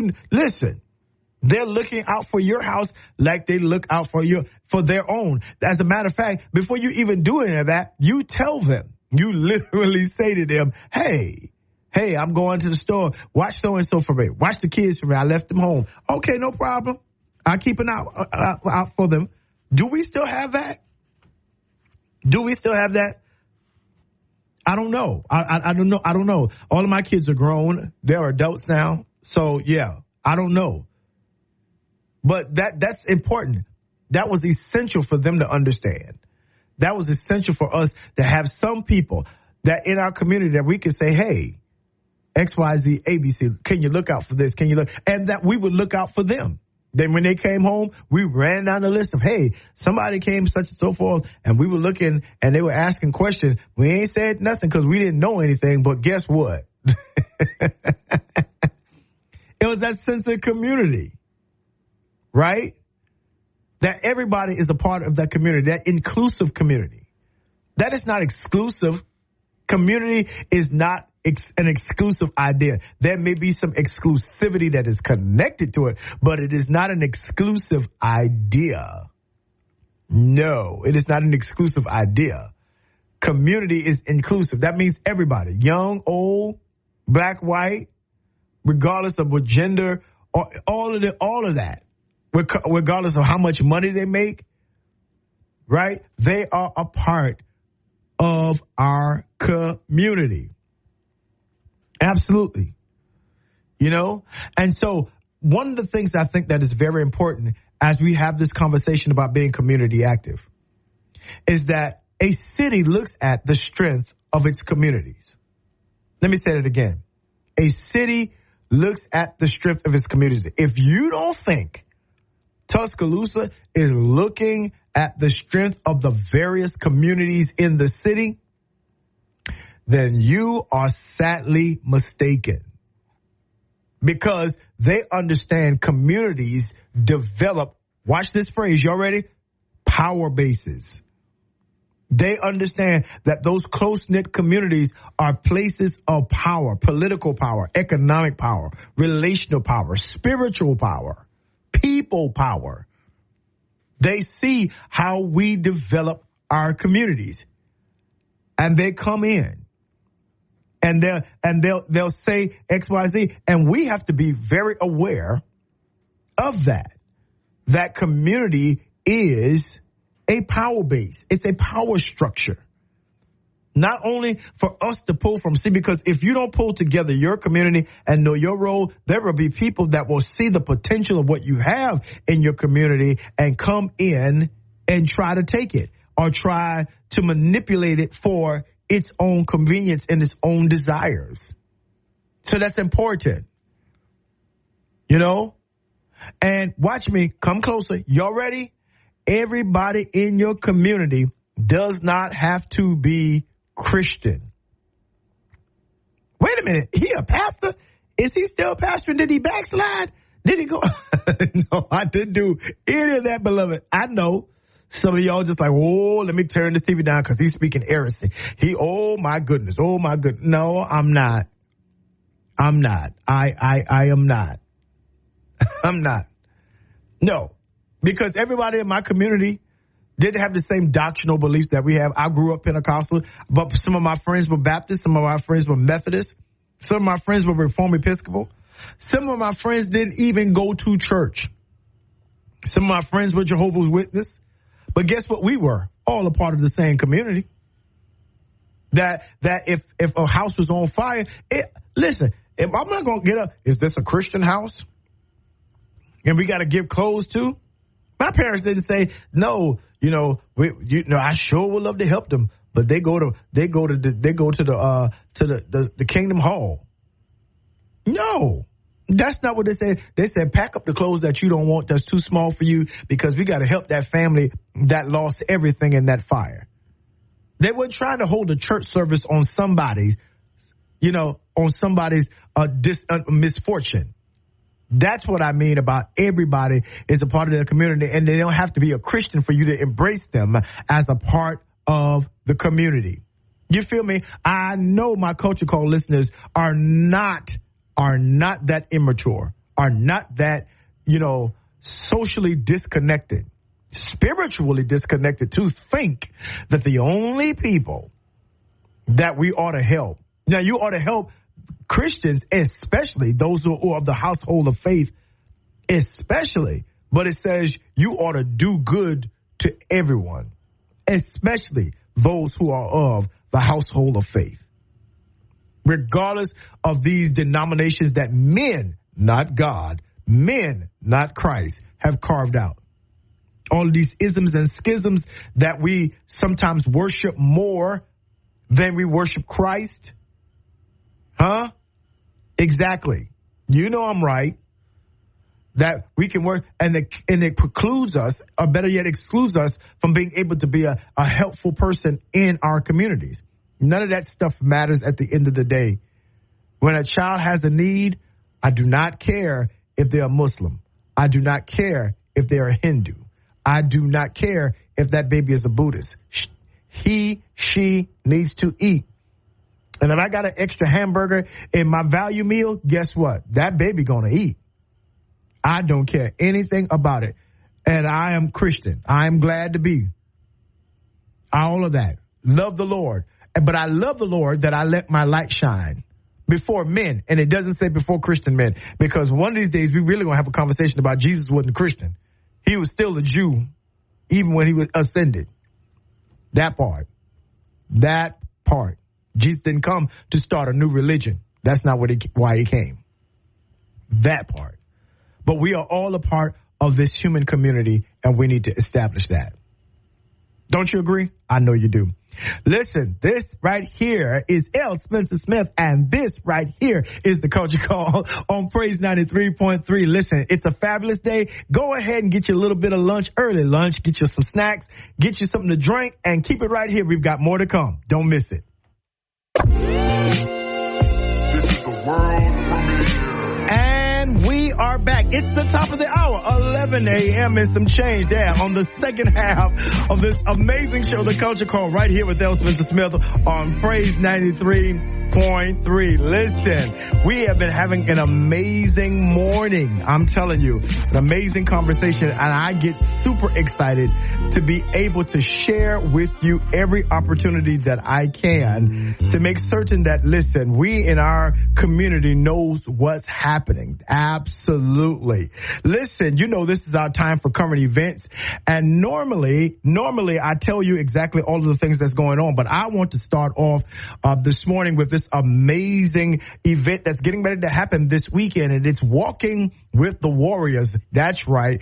they're looking out for your house like they look out for their own. As a matter of fact, before you even do any of that, you tell them, you literally say to them, hey, I'm going to the store. Watch so-and-so for me. Watch the kids for me. I left them home. Okay, no problem. I'll keep an eye out for them. Do we still have that? Do we still have that? I don't know. I don't know. I don't know. All of my kids are grown. They're adults now. So, yeah, I don't know. But that's important. That was essential for them to understand. That was essential for us to have some people that in our community that we could say, hey, X, Y, Z, ABC, can you look out for this? Can you look? And that we would look out for them. Then when they came home, we ran down the list of, hey, somebody came, such and so forth, and we were looking and they were asking questions. We ain't said nothing because we didn't know anything, but guess what? It was that sense of community, right? That everybody is a part of that community, that inclusive community. That is not exclusive. Community is not an exclusive idea. There may be some exclusivity that is connected to it, but it is not an exclusive idea. No, it is not an exclusive idea. Community is inclusive. That means everybody, young, old, black, white, regardless of what gender, or all of that, regardless of how much money they make, right? They are a part of our community. Absolutely. And so one of the things I think that is very important as we have this conversation about being community active is that a city looks at the strength of its communities. Let me say that again. A city looks at the strength of its communities. If you don't think Tuscaloosa is looking at the strength of the various communities in the city, then you are sadly mistaken. Because they understand communities develop, watch this phrase, y'all ready? Power bases. They understand that those close-knit communities are places of power, political power, economic power, relational power, spiritual power, people power. They see how we develop our communities. and they come in and they'll say X, Y, Z. And we have to be very aware of that. That community is a power base. It's a power structure. Not only for us to pull from, see, because if you don't pull together your community and know your role, there will be people that will see the potential of what you have in your community and come in and try to take it or try to manipulate it for its own convenience and its own desires. So that's important, you know? And watch me, come closer. Y'all ready? Everybody in your community does not have to be Christian. Wait a minute. He a pastor? Is he still a pastor? Did he backslide? Did he go? No, I didn't do any of that, beloved. I know some of y'all just like, oh, let me turn this TV down because he's speaking heresy. Oh my goodness. Oh my goodness. No, I'm not. I am not. I'm not. No, because everybody in my community didn't have the same doctrinal beliefs that we have. I grew up Pentecostal, but some of my friends were Baptist. Some of my friends were Methodist. Some of my friends were Reformed Episcopal. Some of my friends didn't even go to church. Some of my friends were Jehovah's Witness. But guess what? We were all a part of the same community. That if a house was on fire, listen, if I'm not going to get up, is this a Christian house? And we got to give clothes to? My parents didn't say, no, I sure would love to help them, but they go to the Kingdom Hall. No, that's not what they said. They said, pack up the clothes that you don't want, that's too small for you, because we got to help that family that lost everything in that fire. They weren't trying to hold a church service on somebody's misfortune. That's what I mean about everybody is a part of the community, and they don't have to be a Christian for you to embrace them as a part of the community. You feel me? I know my Culture Call listeners are not that immature, are not that, socially disconnected, spiritually disconnected to think that the only people that we ought to help. Now, you ought to help Christians, especially those who are of the household of faith, especially. But it says you ought to do good to everyone, especially those who are of the household of faith. Regardless of these denominations that men, not God, men, not Christ, have carved out. All of these isms and schisms that we sometimes worship more than we worship Christ. Huh? Exactly. You know I'm right. That we can work, and it precludes us, or better yet, excludes us from being able to be a helpful person in our communities. None of that stuff matters at the end of the day. When a child has a need, I do not care if they're a Muslim. I do not care if they're a Hindu. I do not care if that baby is a Buddhist. She needs to eat. And if I got an extra hamburger in my value meal, guess what? That baby gonna eat. I don't care anything about it. And I am Christian. I am glad to be. All of that. Love the Lord. But I love the Lord that I let my light shine before men. And it doesn't say before Christian men. Because one of these days, we really going to have a conversation about Jesus wasn't a Christian. He was still a Jew, even when he was ascended. That part. Jesus didn't come to start a new religion. That's not why he came. That part. But we are all a part of this human community, and we need to establish that. Don't you agree? I know you do. Listen, this right here is L. Spencer Smith, and this right here is the Culture Call on Praise 93.3. Listen, it's a fabulous day. Go ahead and get you a little bit of lunch, early lunch, get you some snacks, get you something to drink, and keep it right here. We've got more to come. Don't miss it. This is the world premiere. And And we are back. It's the top of the hour, 11 a.m. and some change there on the second half of this amazing show, The Culture Call, right here with Spencer Smith on Praise 93.3. Listen, we have been having an amazing morning. I'm telling you, an amazing conversation, and I get super excited to be able to share with you every opportunity that I can to make certain that, listen, we in our community knows what's happening. Absolutely. Listen, you know, this is our time for current events, and normally I tell you exactly all of the things that's going on, but I want to start off this morning with this amazing event that's getting ready to happen this weekend, and it's Walking with the Warriors. That's right.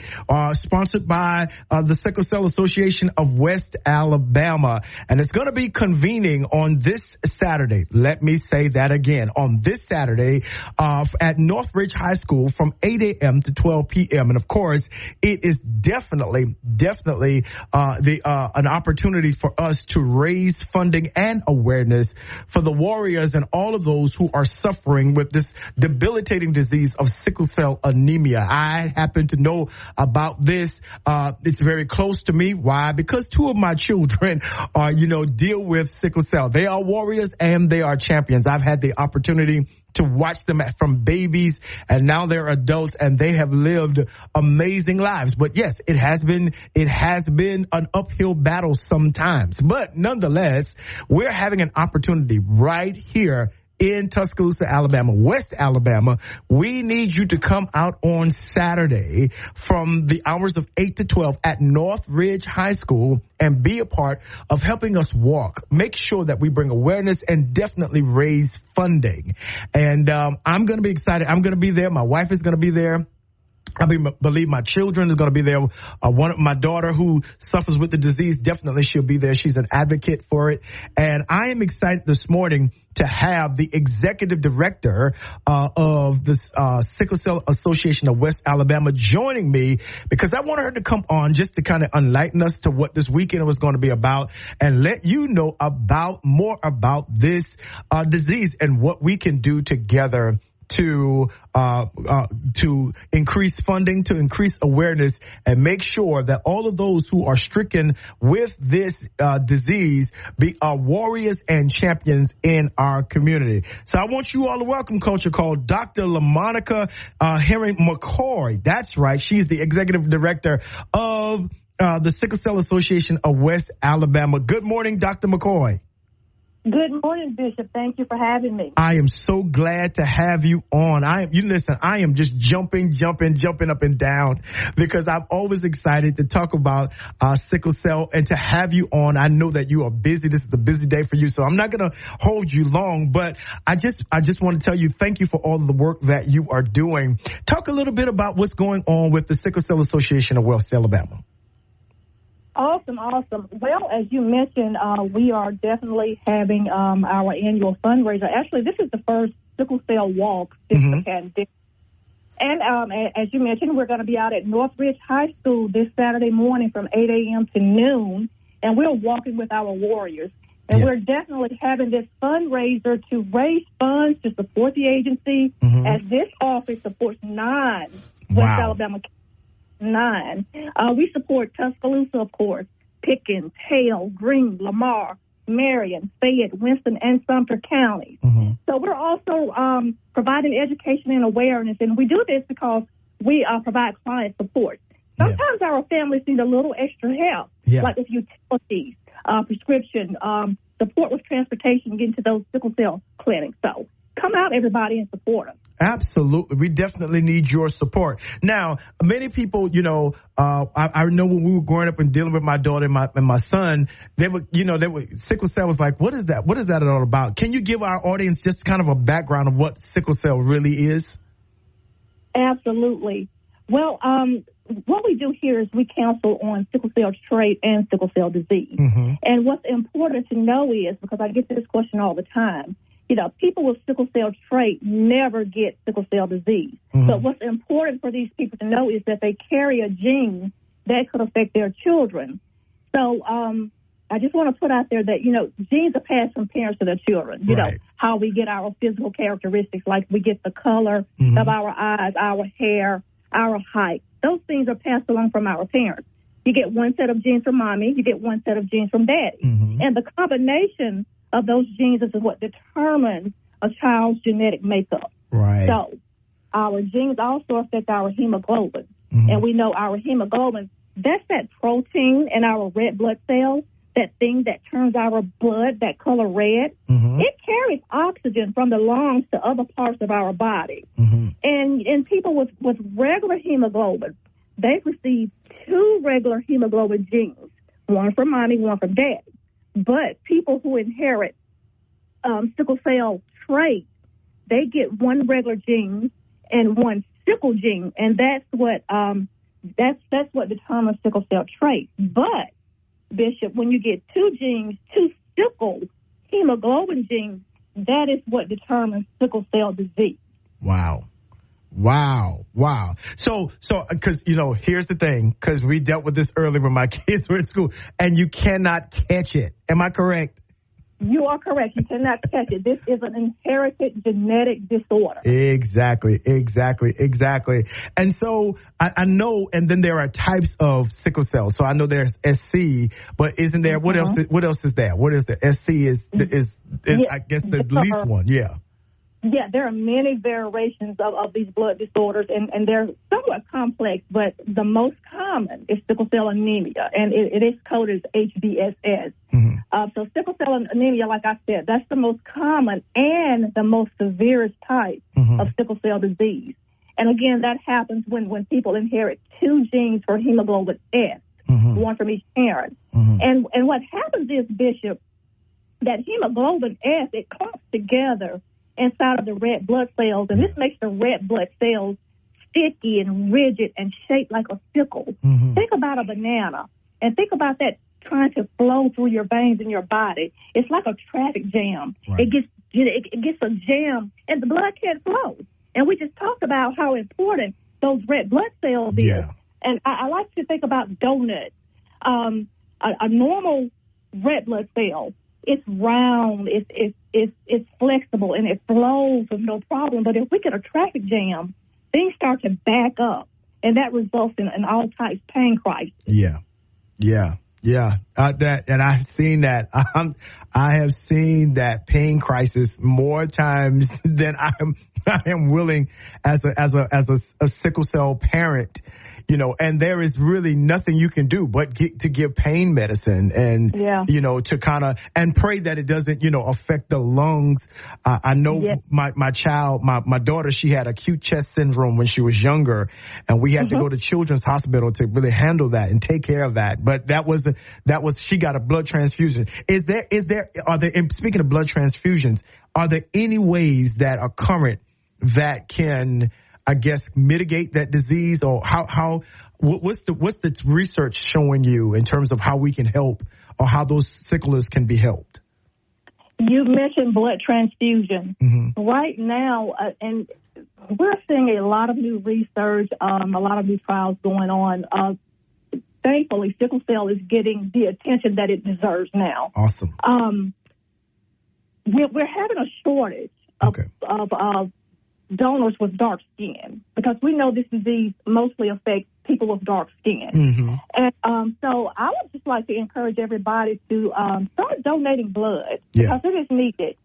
Sponsored by the Sickle Cell Association of West Alabama, and it's going to be convening on this Saturday. Let me say that again. On this Saturday at Northridge High School from 8 a.m. to 12 p.m. And of course, it is definitely an opportunity for us to raise funding and awareness for the warriors and all of those who are suffering with this debilitating disease of sickle cell anemia. I happen to know about this. It's very close to me. Why? Because two of my children deal with sickle cell. They are warriors and they are champions. I've had the opportunity to watch them from babies, and now they're adults, and they have lived amazing lives. But yes, it has been an uphill battle sometimes. But nonetheless, we're having an opportunity right here in Tuscaloosa, Alabama, West Alabama. We need you to come out on Saturday from the hours of 8 to 12 at Northridge High School and be a part of helping us walk. Make sure that we bring awareness and definitely raise funding. And I'm going to be excited. I'm going to be there. My wife is going to be there. I believe my children are going to be there. My daughter who suffers with the disease, definitely she'll be there. She's an advocate for it. And I am excited this morning to have the executive director of the Sickle Cell Association of West Alabama joining me, because I wanted her to come on just to kind of enlighten us to what this weekend was going to be about and let you know more about this disease and what we can do together to increase funding, to increase awareness, and make sure that all of those who are stricken with this disease are warriors and champions in our community. So I want you all to welcome Culture Call Dr. LaMonica Herring McCoy. That's right. She's the executive director of the Sickle Cell Association of West Alabama. Good morning, Dr. McCoy. Good morning, Bishop. Thank you for having me. I am so glad to have you on. I am just jumping up and down because I'm always excited to talk about sickle cell and to have you on. I know that you are busy. This is a busy day for you, so I'm not going to hold you long, but I just want to tell you thank you for all of the work that you are doing. Talk a little bit about what's going on with the Sickle Cell Association of West Alabama. Awesome. Well, as you mentioned, we are definitely having our annual fundraiser. Actually, this is the first sickle cell walk since the pandemic. And as you mentioned, we're going to be out at Northridge High School this Saturday morning from 8 a.m. to noon, and we're walking with our warriors. And we're definitely having this fundraiser to raise funds to support the agency, as this office supports 9 West Alabama 9. We support Tuscaloosa, of course, Pickens, Hale, Greene, Lamar, Marion, Fayette, Winston, and Sumter counties. So we're also providing education and awareness, and we do this because we provide client support. Sometimes our families need a little extra help, like with utilities, prescription, support with transportation, getting to those sickle cell clinics. So come out, everybody, and support them. Absolutely. We definitely need your support. Now, many people, I know when we were growing up and dealing with my daughter and my son, they were sickle cell was like, what is that? What is that all about? Can you give our audience just kind of a background of what sickle cell really is? Absolutely. Well, what we do here is we counsel on sickle cell trait and sickle cell disease. And what's important to know is, because I get this question all the time, people with sickle cell trait never get sickle cell disease. But what's important for these people to know is that they carry a gene that could affect their children. So I just want to put out there that, genes are passed from parents to their children. how we get our physical characteristics, like we get the color of our eyes, our hair, our height. Those things are passed along from our parents. You get one set of genes from mommy, you get one set of genes from daddy. And the combination of those genes is what determines a child's genetic makeup. Right. So our genes also affect our hemoglobin. And we know our hemoglobin, that's that protein in our red blood cells, that thing that turns our blood that color red. It carries oxygen from the lungs to other parts of our body. And people with regular hemoglobin, they receive 2 regular hemoglobin genes, one from mommy, one from daddy. But people who inherit sickle cell trait, they get 1 regular gene and 1 sickle gene, and that's what determines sickle cell trait. But Bishop, when you get 2 genes, 2 sickle hemoglobin genes, that is what determines sickle cell disease. Wow. So, because, here's the thing, because we dealt with this earlier when my kids were in school, and you cannot catch it. Am I correct? You are correct. You cannot catch it. This is an inherited genetic disorder. Exactly. And so I know, and then there are types of sickle cell. So I know there's SC, but isn't there, what else is there? What is the SC is I guess the least one. Yeah. Yeah, there are many variations of these blood disorders, and they're somewhat complex, but the most common is sickle cell anemia, and it is coded as HBSS. So sickle cell anemia, like I said, that's the most common and the most severest type of sickle cell disease. And again, that happens when people inherit 2 genes for hemoglobin S, one from each parent. And what happens is, Bishop, that hemoglobin S, it clumps together inside of the red blood cells, and this makes the red blood cells sticky and rigid and shaped like a sickle. Think about a banana, and think about that trying to flow through your veins in your body. It's like a traffic jam. Right. It gets a jam, and the blood can't flow. And we just talked about how important those red blood cells is. And I like to think about donuts. A normal red blood cell, it's round, it's flexible, and it flows with no problem. But if we get a traffic jam, things start to back up, and that results in all types of pain crisis. And I've seen that. I have seen that pain crisis more times than I am willing as a sickle cell parent. And there is really nothing you can do but to give pain medicine and, to kind of, and pray that it doesn't, affect the lungs. I know my child, my daughter, she had acute chest syndrome when she was younger, and we had to go to Children's Hospital to really handle that and take care of that. But she got a blood transfusion. Speaking of blood transfusions, are there any ways that are current that can, I guess, mitigate that disease, or what's the research showing you in terms of how we can help, or how those sicklers can be helped? You mentioned blood transfusion. Right now, and we're seeing a lot of new research, a lot of new trials going on. Thankfully, sickle cell is getting the attention that it deserves now. Awesome. We're having a shortage of donors with dark skin, because we know this disease mostly affects people with dark skin. And so I would just like to encourage everybody to start donating blood, because it is needed.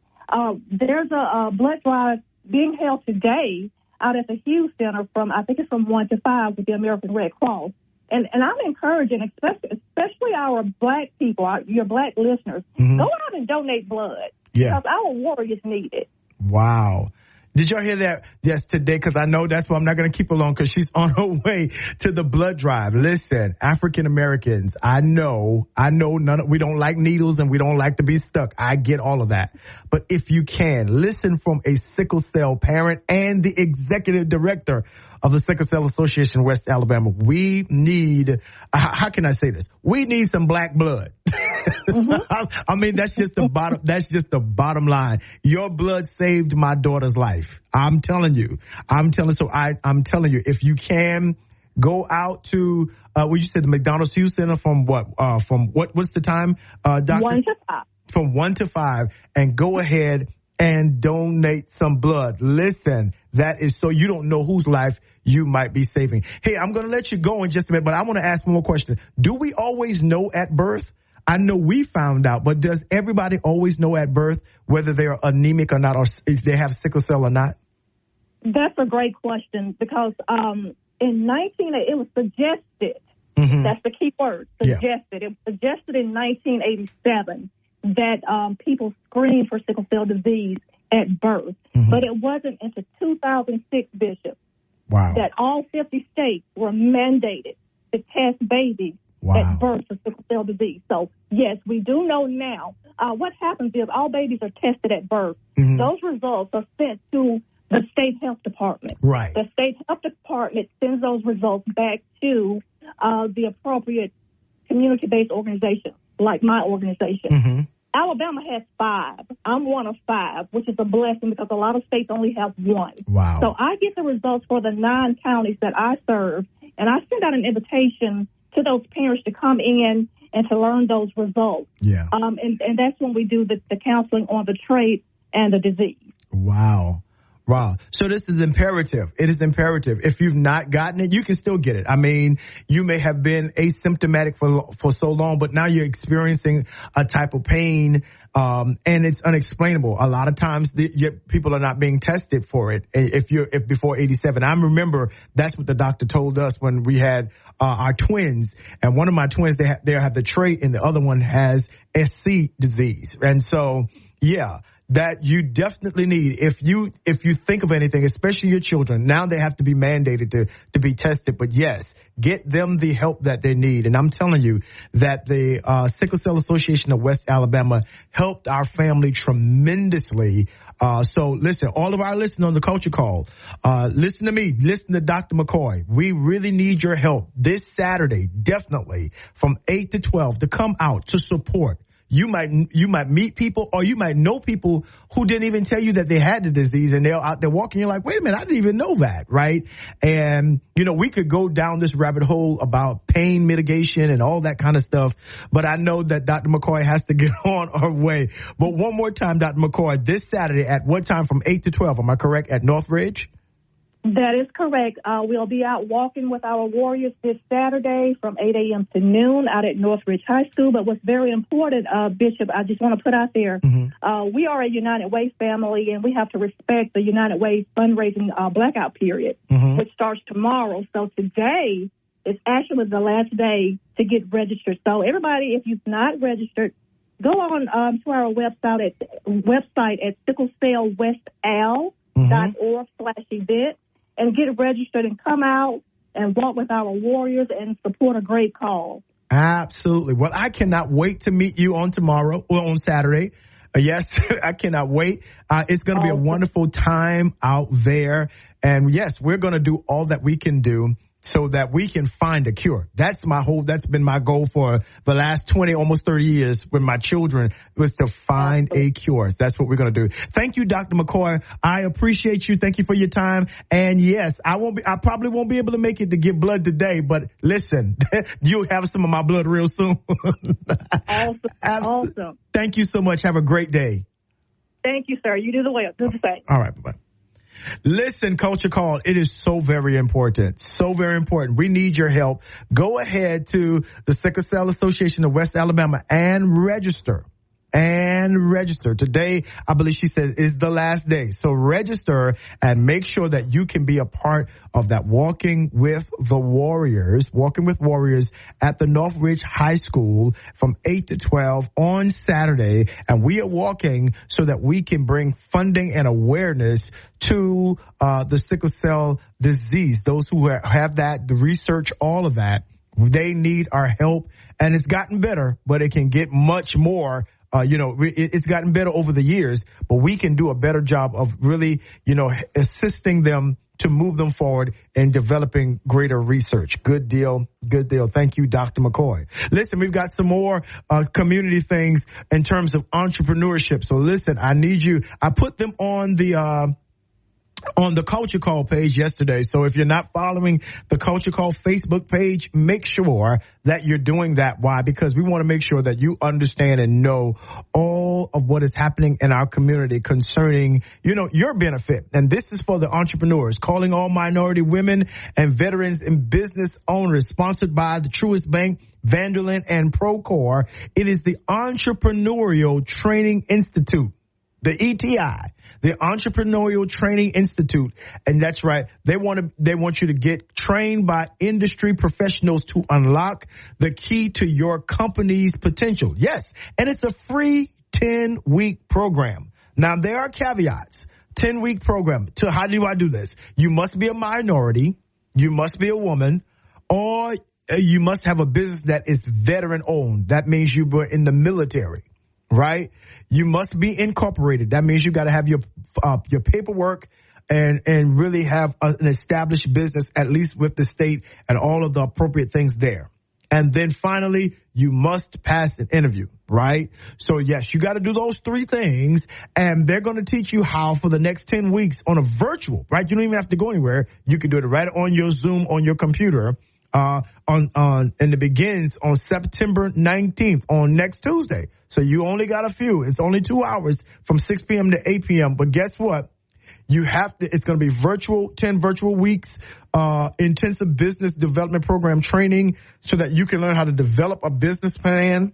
There's a blood drive being held today out at the Hughes Center from 1 to 5 with the American Red Cross. And I'm encouraging, especially our black people, your black listeners, go out and donate blood, because our warriors need it. Wow. Did y'all hear that? Yes, today, because I know that's why I'm not going to keep her long, because she's on her way to the blood drive. Listen, African Americans, I know we don't like needles and we don't like to be stuck. I get all of that. But if you can, listen from a sickle cell parent and the executive director of the Sickle Cell Association of West Alabama. We need, how can I say this? We need some black blood. I mean, that's just the bottom line. Your blood saved my daughter's life. I'm telling you, if you can go out to, what you said, the McDonald's Hughes Center what's the time, Doctor? 1 to 5. From 1 to 5, and go ahead and donate some blood. Listen, that is so you don't know whose life you might be saving. Hey, I'm going to let you go in just a minute, but I want to ask one more question. Do we always know at birth? I know we found out, but does everybody always know at birth whether they're anemic or not, or if they have sickle cell or not? That's a great question because in it was suggested. Mm-hmm. That's the key word, suggested. Yeah. It was suggested in 1987 that people screen for sickle cell disease at birth. Mm-hmm. But it wasn't until 2006, Bishop, that all 50 states were mandated to test babies at birth for sickle cell disease. So, yes, we do know now. What happens is all babies are tested at birth. Mm-hmm. Those results are sent to the state health department. Right. The state health department sends those results back to the appropriate community-based organization, like my organization. Mm-hmm. Alabama has 5. I'm one of 5, which is a blessing because a lot of states only have 1. Wow. So I get the results for the 9 counties that I serve, and I send out an invitation to those parents to come in and to learn those results. Yeah. And that's when we do the counseling on the trait and the disease. Wow. So this is imperative. It is imperative. If you've not gotten it, you can still get it. I mean, you may have been asymptomatic for so long, but now you're experiencing a type of pain, and it's unexplainable. A lot of times people are not being tested for it if before 87. I remember that's what the doctor told us when we had our twins, and one of my twins, they have the trait and the other one has SC disease. And so, yeah. That you definitely need if you think of anything, especially your children. Now they have to be mandated to be tested. But yes, get them the help that they need. And I'm telling you that the Sickle Cell Association of West Alabama helped our family tremendously. So listen, all of our listeners on the Culture Call, listen to me, listen to Dr. McCoy. We really need your help this Saturday, definitely from 8 to 12 to come out to support. You might meet people, or you might know people who didn't even tell you that they had the disease, and they're out there walking. You're like, wait a minute, I didn't even know that, right? And, we could go down this rabbit hole about pain mitigation and all that kind of stuff, but I know that Dr. McCoy has to get on our way. But one more time, Dr. McCoy, this Saturday at what time from 8 to 12? Am I correct, at Northridge? That is correct. We'll be out walking with our warriors this Saturday from 8 a.m. to noon out at Northridge High School. But what's very important, Bishop, I just want to put out there, we are a United Way family, and we have to respect the United Way fundraising blackout period, which starts tomorrow. So today is actually the last day to get registered. So everybody, if you've not registered, go on to our website at sicklecellwestal.org/event. And get registered and come out and walk with our warriors and support a great cause. Absolutely. Well, I cannot wait to meet you on Saturday. Yes, I cannot wait. It's going to be a wonderful time out there. And yes, we're going to do all that we can do so that we can find a cure. That's been my goal for the last 20, almost 30 years with my children, was to find a cure. That's what we're going to do. Thank you, Dr. McCoy. I appreciate you. Thank you for your time. And yes, I probably won't be able to make it to give blood today, but listen, you'll have some of my blood real soon. Awesome. Thank you so much. Have a great day. Thank you, sir. You do the same. All right. Bye-bye. Listen, Culture Call, it is so very important. So very important. We need your help. Go ahead to the Sickle Cell Association of West Alabama and register. Today, I believe she said, is the last day. So register and make sure that you can be a part of that Walking with Warriors at the Northridge High School from 8 to 12 on Saturday. And we are walking so that we can bring funding and awareness to the sickle cell disease. Those who have that, the research, all of that, they need our help. And it's gotten better, but it can get much more. It's gotten better over the years, but we can do a better job of really, assisting them to move them forward in developing greater research. Good deal. Thank you, Dr. McCoy. Listen, we've got some more community things in terms of entrepreneurship. So listen, I need you. I put them on the on the Culture Call page yesterday. So if you're not following the Culture Call Facebook page, make sure that you're doing that. Why? Because we want to make sure that you understand and know all of what is happening in our community concerning, your benefit. And this is for the entrepreneurs, calling all minority women and veterans and business owners, sponsored by the Truist Bank, Vanderland, and Procore. It is the Entrepreneurial Training Institute, the ETI. The Entrepreneurial Training Institute. And that's right. They want you to get trained by industry professionals to unlock the key to your company's potential. Yes. And it's a free 10-week program. Now, there are caveats. 10-week program. How do I do this? You must be a minority. You must be a woman, or you must have a business that is veteran owned. That means you were in the military, right? You must be incorporated. That means you got to have your paperwork and really have an established business, at least with the state and all of the appropriate things there. And then finally, you must pass an interview, right? So yes, you got to do those three things, and they're going to teach you how for the next 10 weeks on a virtual, right? You don't even have to go anywhere. You can do it right on your Zoom on your computer. And it begins on September 19th on next Tuesday. So you only got a few. It's only 2 hours from 6 p.m. to 8 p.m. But guess what? It's going to be virtual, 10 virtual weeks, intensive business development program training so that you can learn how to develop a business plan.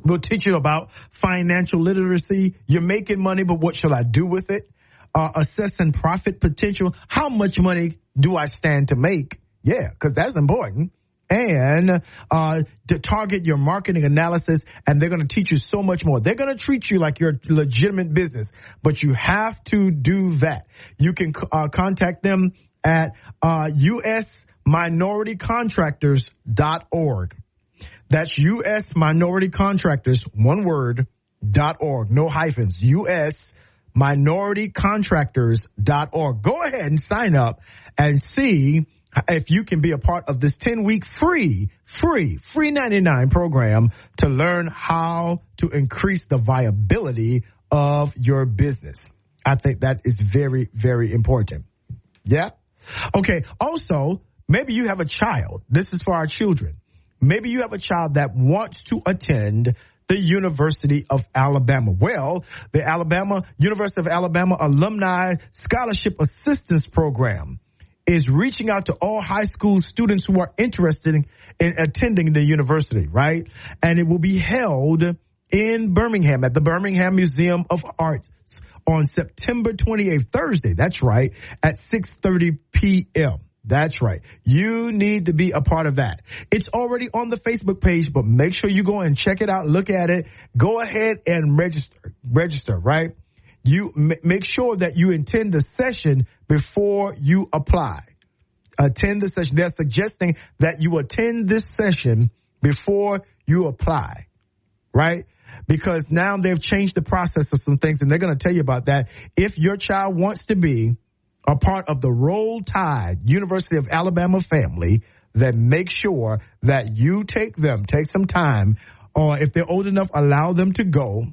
We'll teach you about financial literacy. You're making money, but what shall I do with it? Assessing profit potential. How much money do I stand to make? Yeah, because that's important. And to target your marketing analysis, and they're going to teach you so much more. They're going to treat you like you're a legitimate business, but you have to do that. You can contact them at usminoritycontractors.org. That's usminoritycontractors, one word, .org, no hyphens, usminoritycontractors.org. Go ahead and sign up and see if you can be a part of this 10-week free 99 program to learn how to increase the viability of your business. I think that is very, very important. Yeah. Okay. Also, maybe you have a child. This is for our children. Maybe you have a child that wants to attend the University of Alabama. Well, the University of Alabama Alumni Scholarship Assistance Program is reaching out to all high school students who are interested in attending the university, right? And it will be held in Birmingham at the Birmingham Museum of Arts on September 28th, Thursday. That's right, at 6:30 p.m. That's right. You need to be a part of that. It's already on the Facebook page, but make sure you go and check it out, look at it. Go ahead and register, right? You make sure that you attend the session before you apply. Attend the session. They're suggesting that you attend this session before you apply, right? Because now they've changed the process of some things, and they're going to tell you about that. If your child wants to be a part of the Roll Tide University of Alabama family, then make sure that you take some time, or if they're old enough, allow them to go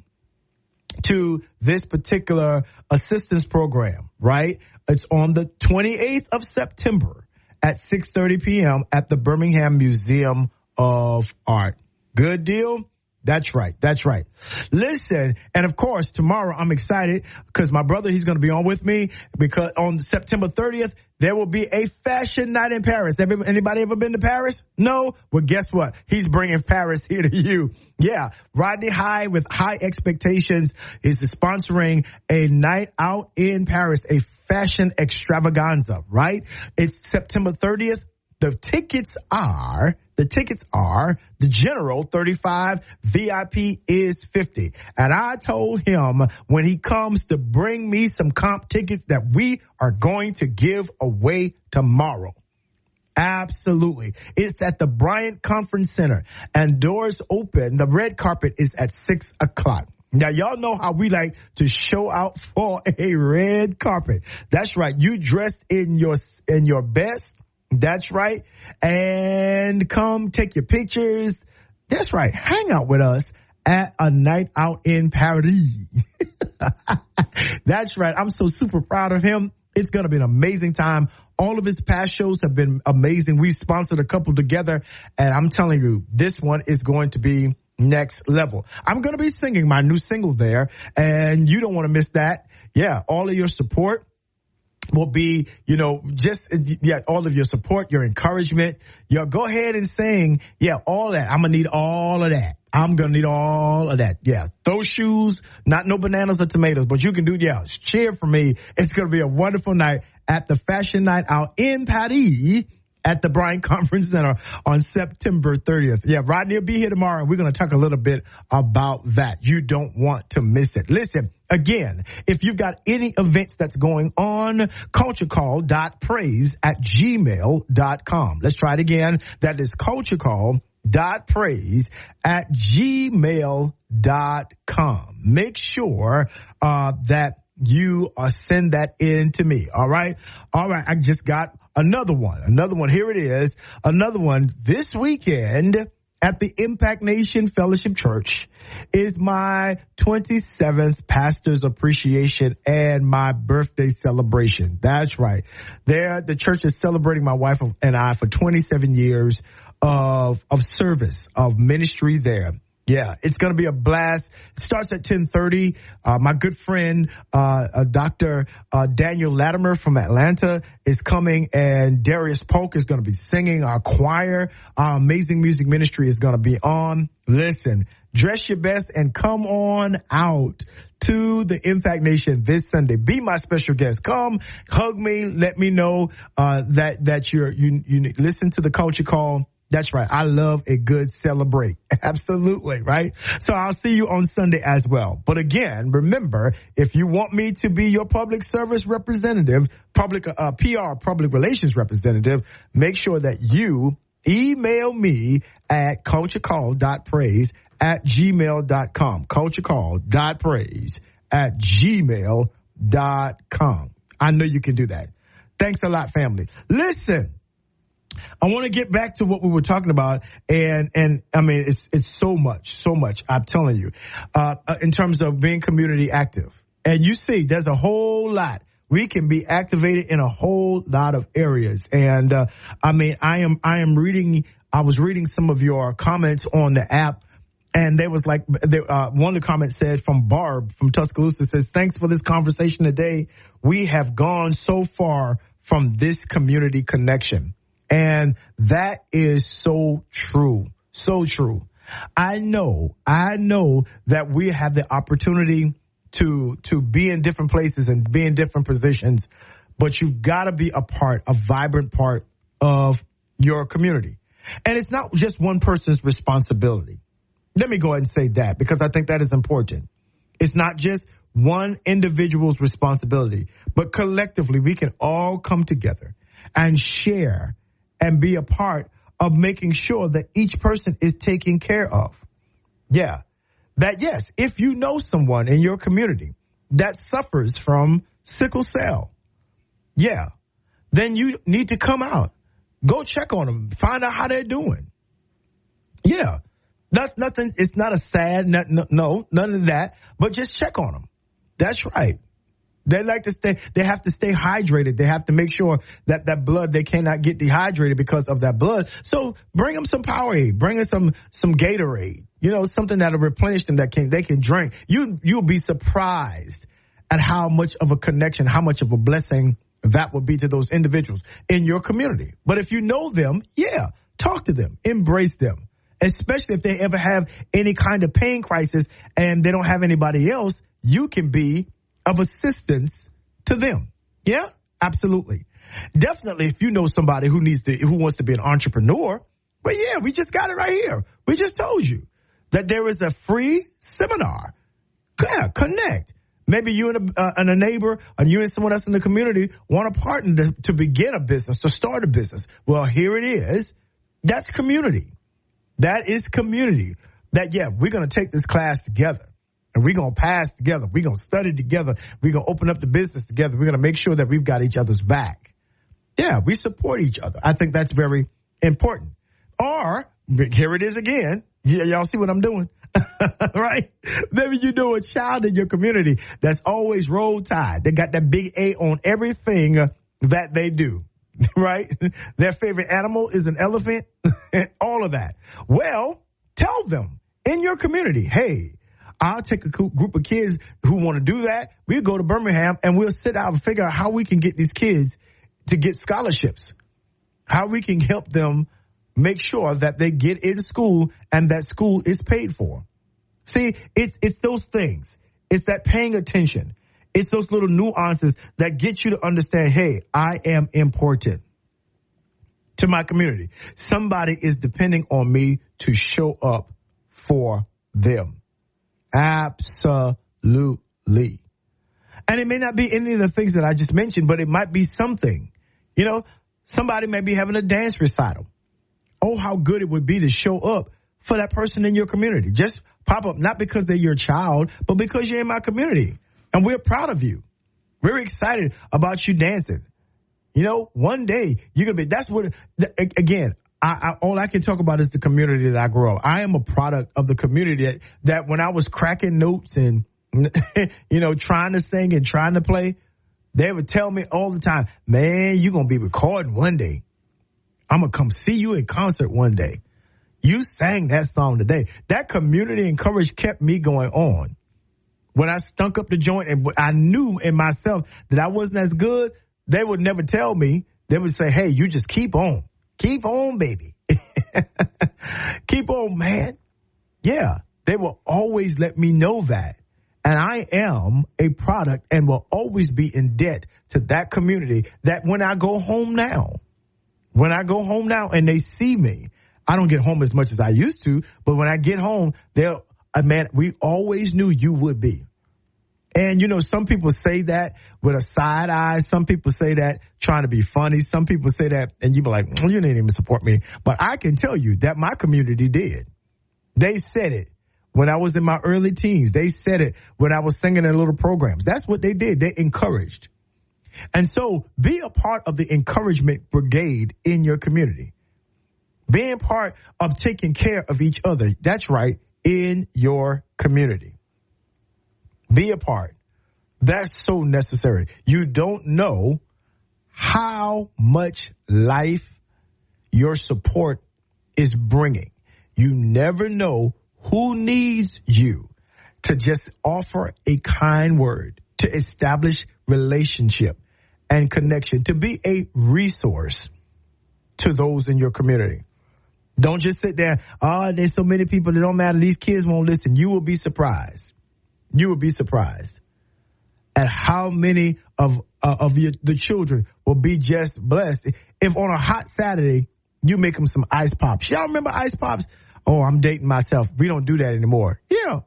to this particular assistance program, right? It's on the 28th of September at 6:30 p.m. at the Birmingham Museum of Art. Good deal? That's right. That's right. Listen, and of course, tomorrow I'm excited because my brother, he's going to be on with me, because on September 30th, there will be a fashion night in Paris. Anybody ever been to Paris? No? Well, guess what? He's bringing Paris here to you. Yeah. Rodney High with High Expectations is sponsoring a night out in Paris, a fashion extravaganza, right? It's September 30th. The tickets are the general 35, VIP is 50. And I told him when he comes to bring me some comp tickets that we are going to give away tomorrow. Absolutely. It's at the Bryant Conference Center, and doors open. The red carpet is at 6 o'clock. Now, y'all know how we like to show out for a red carpet. That's right. You dressed in your best. That's right. And come take your pictures. That's right. Hang out with us at a night out in Paris. That's right. I'm so super proud of him. It's going to be an amazing time. All of his past shows have been amazing. We've sponsored a couple together, and I'm telling you, this one is going to be next level. I'm going to be singing my new single there, and you don't want to miss that. Yeah, all of your support will be, all of your support, your encouragement. Go ahead and sing. Yeah, all that. I'm going to need all of that. I'm going to need all of that. Yeah, those shoes, not no bananas or tomatoes, but you can do, cheer for me. It's going to be a wonderful night at the Fashion Night Out in Paris at the Bryant Conference Center on September 30th. Yeah, Rodney will be here tomorrow, and we're going to talk a little bit about that. You don't want to miss it. Listen, again, if you've got any events that's going on, culturecall.praise@gmail.com. Let's try it again. That is culturecall.praise@gmail.com. Make sure that you send that in to me. All right. I just got another one. Here it is. Another one this weekend at the Impact Nation Fellowship Church is my 27th Pastor's Appreciation and my birthday celebration. That's right. The church is celebrating my wife and I for 27 years of service, of ministry there. Yeah, it's going to be a blast. It starts at 10:30. My good friend, Dr. Daniel Latimer from Atlanta is coming, and Darius Polk is going to be singing. Our choir, our amazing music ministry is going to be on. Listen, dress your best and come on out to the Impact Nation this Sunday. Be my special guest. Come, hug me, let me know that you listen to the Culture Call. That's right. I love a good celebrate. Absolutely, right? So I'll see you on Sunday as well. But again, remember, if you want me to be your public service representative, public relations representative, make sure that you email me at culturecall.praise@gmail.com. culturecall.praise@gmail.com. I know you can do that. Thanks a lot, family. Listen. I want to get back to what we were talking about, and I mean, it's so much, I'm telling you, in terms of being community active. And you see, there's a whole lot. We can be activated in a whole lot of areas. And, I was reading some of your comments on the app, and there was one of the comments said from Barb from Tuscaloosa says, "Thanks for this conversation today. We have gone so far from this community connection." And that is so true. So true. I know that we have the opportunity to be in different places and be in different positions, but you've got to be a vibrant part of your community. And it's not just one person's responsibility. Let me go ahead and say that, because I think that is important. It's not just one individual's responsibility, but collectively we can all come together and share and be a part of making sure that each person is taken care of. Yeah. That, yes, if you know someone in your community that suffers from sickle cell, yeah, then you need to come out. Go check on them. Find out how they're doing. Yeah. That's nothing. It's not a sad, no, none of that, but just check on them. That's right. They have to stay hydrated. They have to make sure that blood, they cannot get dehydrated because of that blood. So bring them some Powerade, bring them some Gatorade, something that'll replenish them they can drink. You'll be surprised at how much of a connection, how much of a blessing that will be to those individuals in your community. But if you know them, yeah, talk to them, embrace them, especially if they ever have any kind of pain crisis and they don't have anybody else, you can be of assistance to them. Yeah, absolutely. Definitely, if you know somebody who wants to be an entrepreneur, but yeah, we just got it right here. We just told you that there is a free seminar. Yeah, connect. Maybe you and a neighbor, or you and someone else in the community want to partner to begin a business, to start a business. Well, here it is. That's community. That is community. That, yeah, we're going to take this class together. And we're going to pass together. We're going to study together. We're going to open up the business together. We're going to make sure that we've got each other's back. Yeah, we support each other. I think that's very important. Or, here it is again. Yeah, y'all see what I'm doing? right? Maybe you know a child in your community that's always Roll Tide. They got that big A on everything that they do, right? Their favorite animal is an elephant, all of that. Well, tell them in your community, hey, I'll take a group of kids who want to do that. We'll go to Birmingham and we'll sit down and figure out how we can get these kids to get scholarships, how we can help them make sure that they get into school and that school is paid for. See, it's those things. It's that paying attention. It's those little nuances that get you to understand, hey, I am important to my community. Somebody is depending on me to show up for them. Absolutely. And it may not be any of the things that I just mentioned, but it might be something. You know, somebody may be having a dance recital. Oh, how good it would be to show up for that person in your community. Just pop up, not because they're your child, but because you're in my community. And we're proud of you. We're excited about you dancing. You know, one day you're going to be, that's what, again, all I can talk about is the community that I grew up. I am a product of the community that when I was cracking notes and, you know, trying to sing and trying to play, they would tell me all the time, man, you're going to be recording one day. I'm going to come see you in concert one day. You sang that song today. That community and courage kept me going on. When I stunk up the joint and I knew in myself that I wasn't as good, they would never tell me. They would say, hey, you just keep on. Keep on, baby. Keep on, man. Yeah, they will always let me know that. And I am a product and will always be in debt to that community that when I go home now and they see me, I don't get home as much as I used to, but when I get home, man, we always knew you would be. And, you know, some people say that with a side eye. Some people say that trying to be funny. Some people say that, and you be like, well, you didn't even support me. But I can tell you that my community did. They said it when I was in my early teens. They said it when I was singing in little programs. That's what they did. They encouraged. And so be a part of the encouragement brigade in your community. Being part of taking care of each other. That's right, in your community. Be a part. That's so necessary. You don't know how much life your support is bringing. You never know who needs you to just offer a kind word, to establish relationship and connection, to be a resource to those in your community. Don't just sit there, there's so many people that don't matter. These kids won't listen. You will be surprised. You will be surprised at how many of the children will be just blessed. If on a hot Saturday, you make them some ice pops. Y'all remember ice pops? Oh, I'm dating myself. We don't do that anymore. Yeah.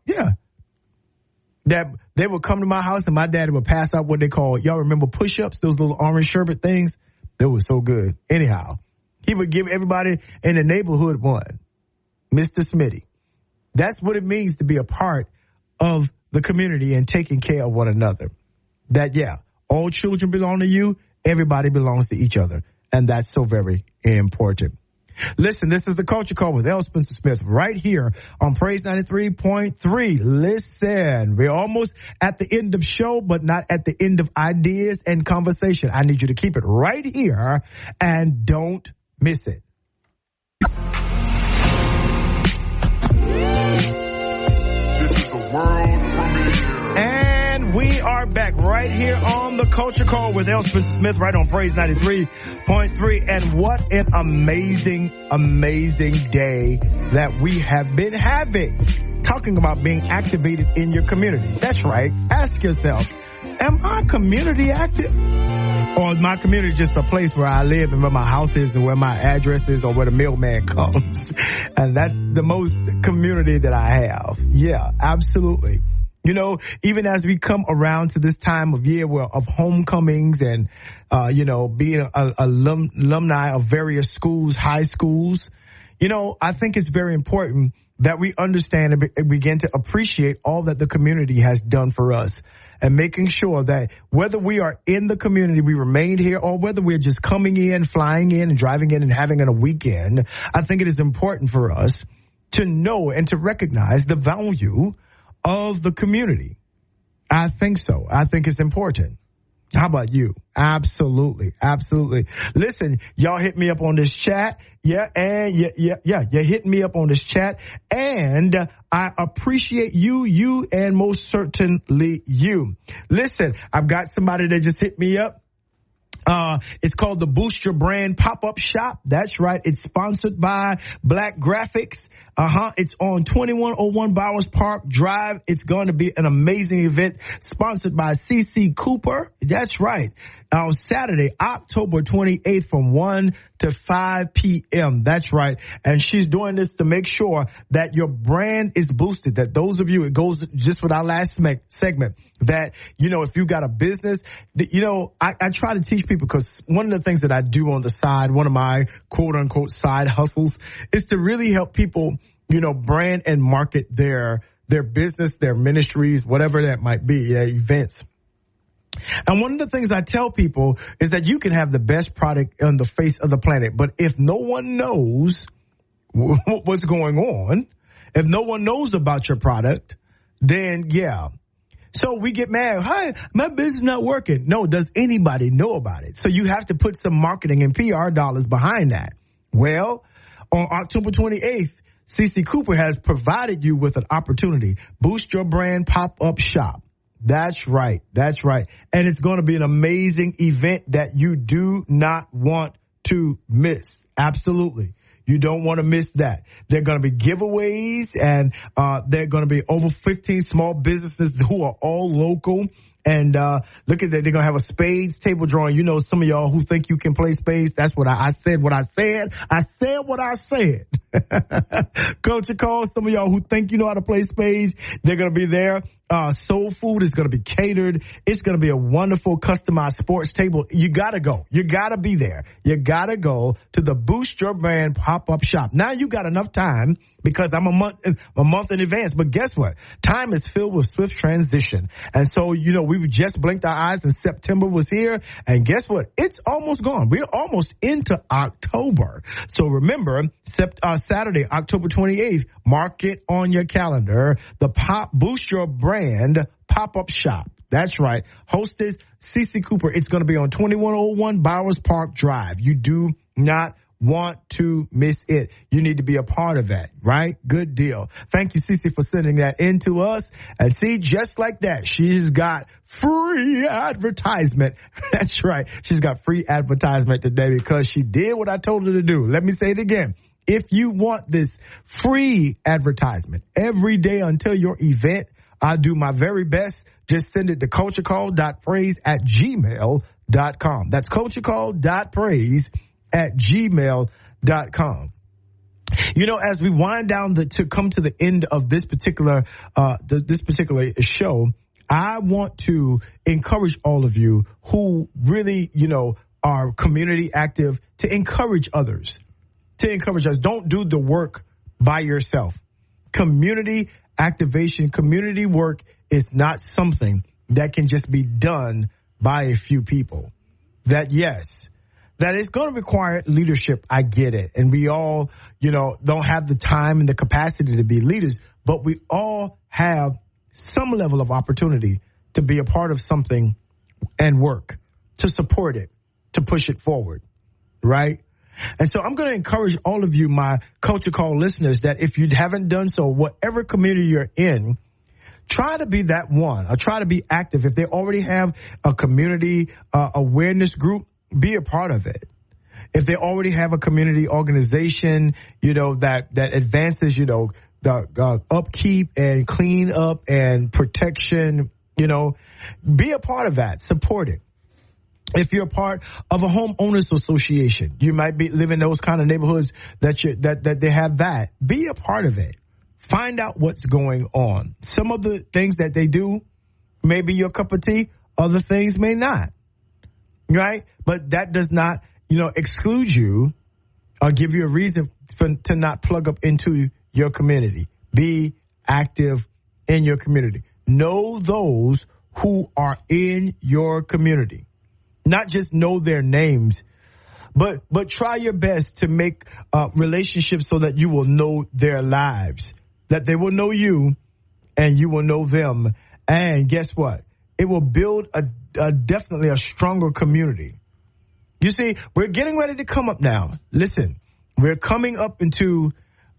That they would come to my house and my daddy would pass out what they call, y'all remember push-ups, those little orange sherbet things? They were so good. Anyhow, he would give everybody in the neighborhood one. Mr. Smitty. That's what it means to be a part of the community and taking care of one another. That, yeah, all children belong to you. Everybody belongs to each other. And that's so very important. Listen, this is the Culture Call with L. Spencer Smith right here on Praise 93.3. Listen, we're almost at the end of show, but not at the end of ideas and conversation. I need you to keep it right here and don't miss it. This is the world premiere. And we are back right here on the Culture Call with L. Spencer Smith right on Praise 93.3. And what an amazing, amazing day that we have been having. Talking about being activated in your community. That's right. Ask yourself, am I community active? Or is my community just a place where I live and where my house is and where my address is or where the mailman comes? And that's the most community that I have. Yeah, absolutely. You know, even as we come around to this time of year of homecomings and, being alumni of various schools, high schools, I think it's very important that we understand and begin to appreciate all that the community has done for us. And making sure that whether we are in the community, we remain here, or whether we're just coming in, flying in, and driving in and having a weekend, I think it is important for us to know and to recognize the value of the community. I think so. I think it's important. How about you? Absolutely. Absolutely. Listen, y'all hit me up on this chat. Yeah. You're hitting me up on this chat. And I appreciate you, and most certainly you. Listen, I've got somebody that just hit me up. It's called the Boost Your Brand Pop-Up Shop. That's right. It's sponsored by Black Graphics. It's on 2101 Bowers Park Drive. It's going to be an amazing event sponsored by CC Cooper. That's right. On Saturday, October 28th from 1 to 5 p.m. That's right. And she's doing this to make sure that your brand is boosted, that those of you, it goes just with our last segment, that, if you got a business, I try to teach people, because one of the things that I do on the side, one of my quote unquote side hustles, is to really help people, brand and market their business, their ministries, whatever that might be, events. And one of the things I tell people is that you can have the best product on the face of the planet, but if no one knows what's going on, if no one knows about your product, then yeah. So we get mad. Hi, my business is not working. No, does anybody know about it? So you have to put some marketing and PR dollars behind that. Well, on October 28th, CC Cooper has provided you with an opportunity. Boost Your Brand Pop-Up Shop. That's right. That's right. And it's going to be an amazing event that you do not want to miss. Absolutely. You don't want to miss that. There are going to be giveaways, and there are going to be over 15 small businesses who are all local. And look at that. They're going to have a spades table drawing. Some of y'all who think you can play spades, that's what I said what I said. I said what I said. Culture Call, some of y'all who think you know how to play spades, they're going to be there. Soul food is going to be catered. It's going to be a wonderful customized sports table. You got to go. You got to be there. You got to go to the Boost Your Brand Pop-Up Shop. Now you got enough time, because I'm a month in advance. But guess what? Time is filled with swift transition. And so, we just blinked our eyes and September was here. And guess what? It's almost gone. We're almost into October. So remember, Saturday, October 28th, mark it on your calendar. The Boost Your Brand Pop-Up Shop. That's right. Hosted CC Cooper. It's going to be on 2101 Bowers Park Drive. You do not want to miss it. You need to be a part of that, right? Good deal. Thank you, Cece, for sending that in to us. And see, just like that, she's got free advertisement. That's right. She's got free advertisement today because she did what I told her to do. Let me say it again. If you want this free advertisement every day until your event, I'll do my very best. Just send it to culturecall.praise@gmail.com. That's culturecall.praise@gmail.com. As we wind down to come to the end of this particular show, I want to encourage all of you who really, are community active to encourage others. Don't do the work by yourself. Community activation, community work is not something that can just be done by a few people. That it's going to require leadership. I get it. And we all, don't have the time and the capacity to be leaders, but we all have some level of opportunity to be a part of something and work, to support it, to push it forward, right? And so I'm going to encourage all of you, my Culture Call listeners, that if you haven't done so, whatever community you're in, try to be that one, or try to be active. If they already have a community awareness group, be a part of it. If they already have a community organization, that advances, the upkeep and clean up and protection, be a part of that. Support it. If you're a part of a homeowners association, you might be living in those kind of neighborhoods that they have that. Be a part of it. Find out what's going on. Some of the things that they do may be your cup of tea. Other things may not. Right? But that does not, exclude you or give you a reason to not plug up into your community. Be active in your community. Know those who are in your community. Not just know their names, But try your best to make relationships so that you will know their lives, that they will know you and you will know them. And guess what? It will build definitely a stronger community. You see, we're getting ready to come up now. Listen, we're coming up into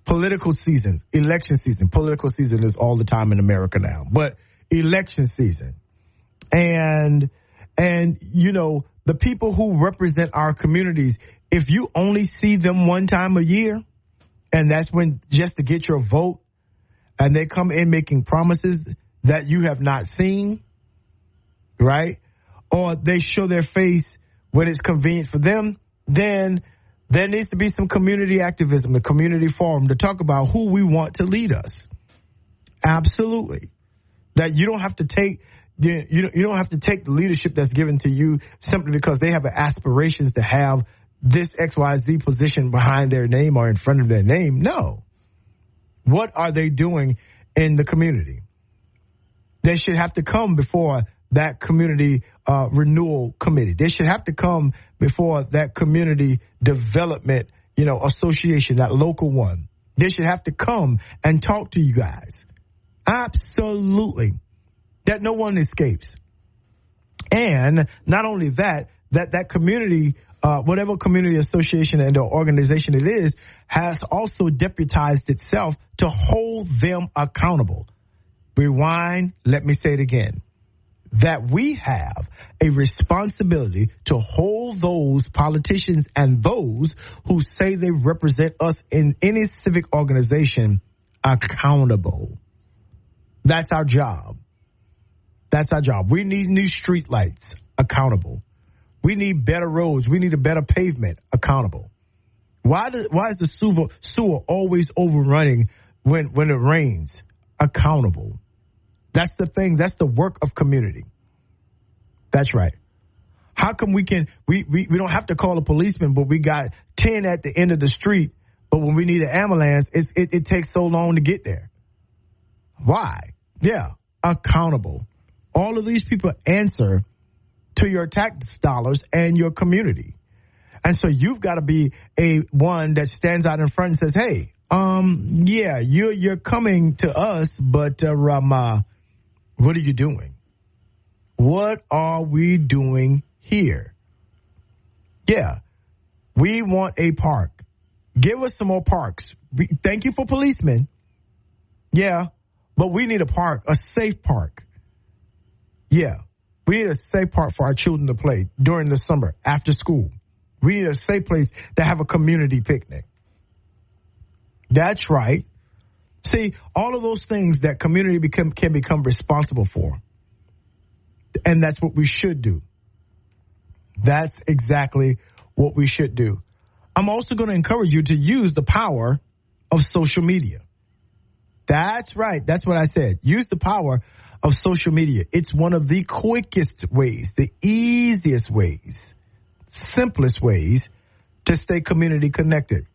political season, election season. Political season is all the time in America now, but election season. And you know, the people who represent our communities, if you only see them one time a year, and that's when just to get your vote, and they come in making promises that you have not seen, right? Or they show their face when it's convenient for them, then there needs to be some community activism, a community forum to talk about who we want to lead us. Absolutely. That you don't have to take you don't have to take the leadership that's given to you simply because they have aspirations to have this XYZ position behind their name or in front of their name. No. What are they doing in the community? They should have to come before that community renewal committee. They should have to come before that community development, association, that local one. They should have to come and talk to you guys. Absolutely. That no one escapes. And not only that community, whatever community association and or organization it is, has also deputized itself to hold them accountable. Rewind, let me say it again. That we have a responsibility to hold those politicians and those who say they represent us in any civic organization accountable. That's our job. That's our job. We need new street lights, accountable. We need better roads. We need a better pavement, accountable. Why is the sewer always overrunning when it rains? Accountable. That's the thing. That's the work of community. That's right. How come we don't have to call a policeman, but we got 10 at the end of the street, but when we need an ambulance, it takes so long to get there? Why? Yeah, accountable. All of these people answer to your tax dollars and your community. And so you've got to be one that stands out in front and says, hey, yeah, you're coming to us, but what are you doing? What are we doing here? Yeah, we want a park. Give us some more parks. Thank you for policemen. Yeah, but we need a park, a safe park. Yeah, we need a safe park for our children to play during the summer, after school. We need a safe place to have a community picnic. That's right. See, all of those things that community can become responsible for. And that's what we should do. That's exactly what we should do. I'm also going to encourage you to use the power of social media. That's right. That's what I said. Use the power of social media. It's one of the quickest ways, the easiest ways, simplest ways to stay community connected.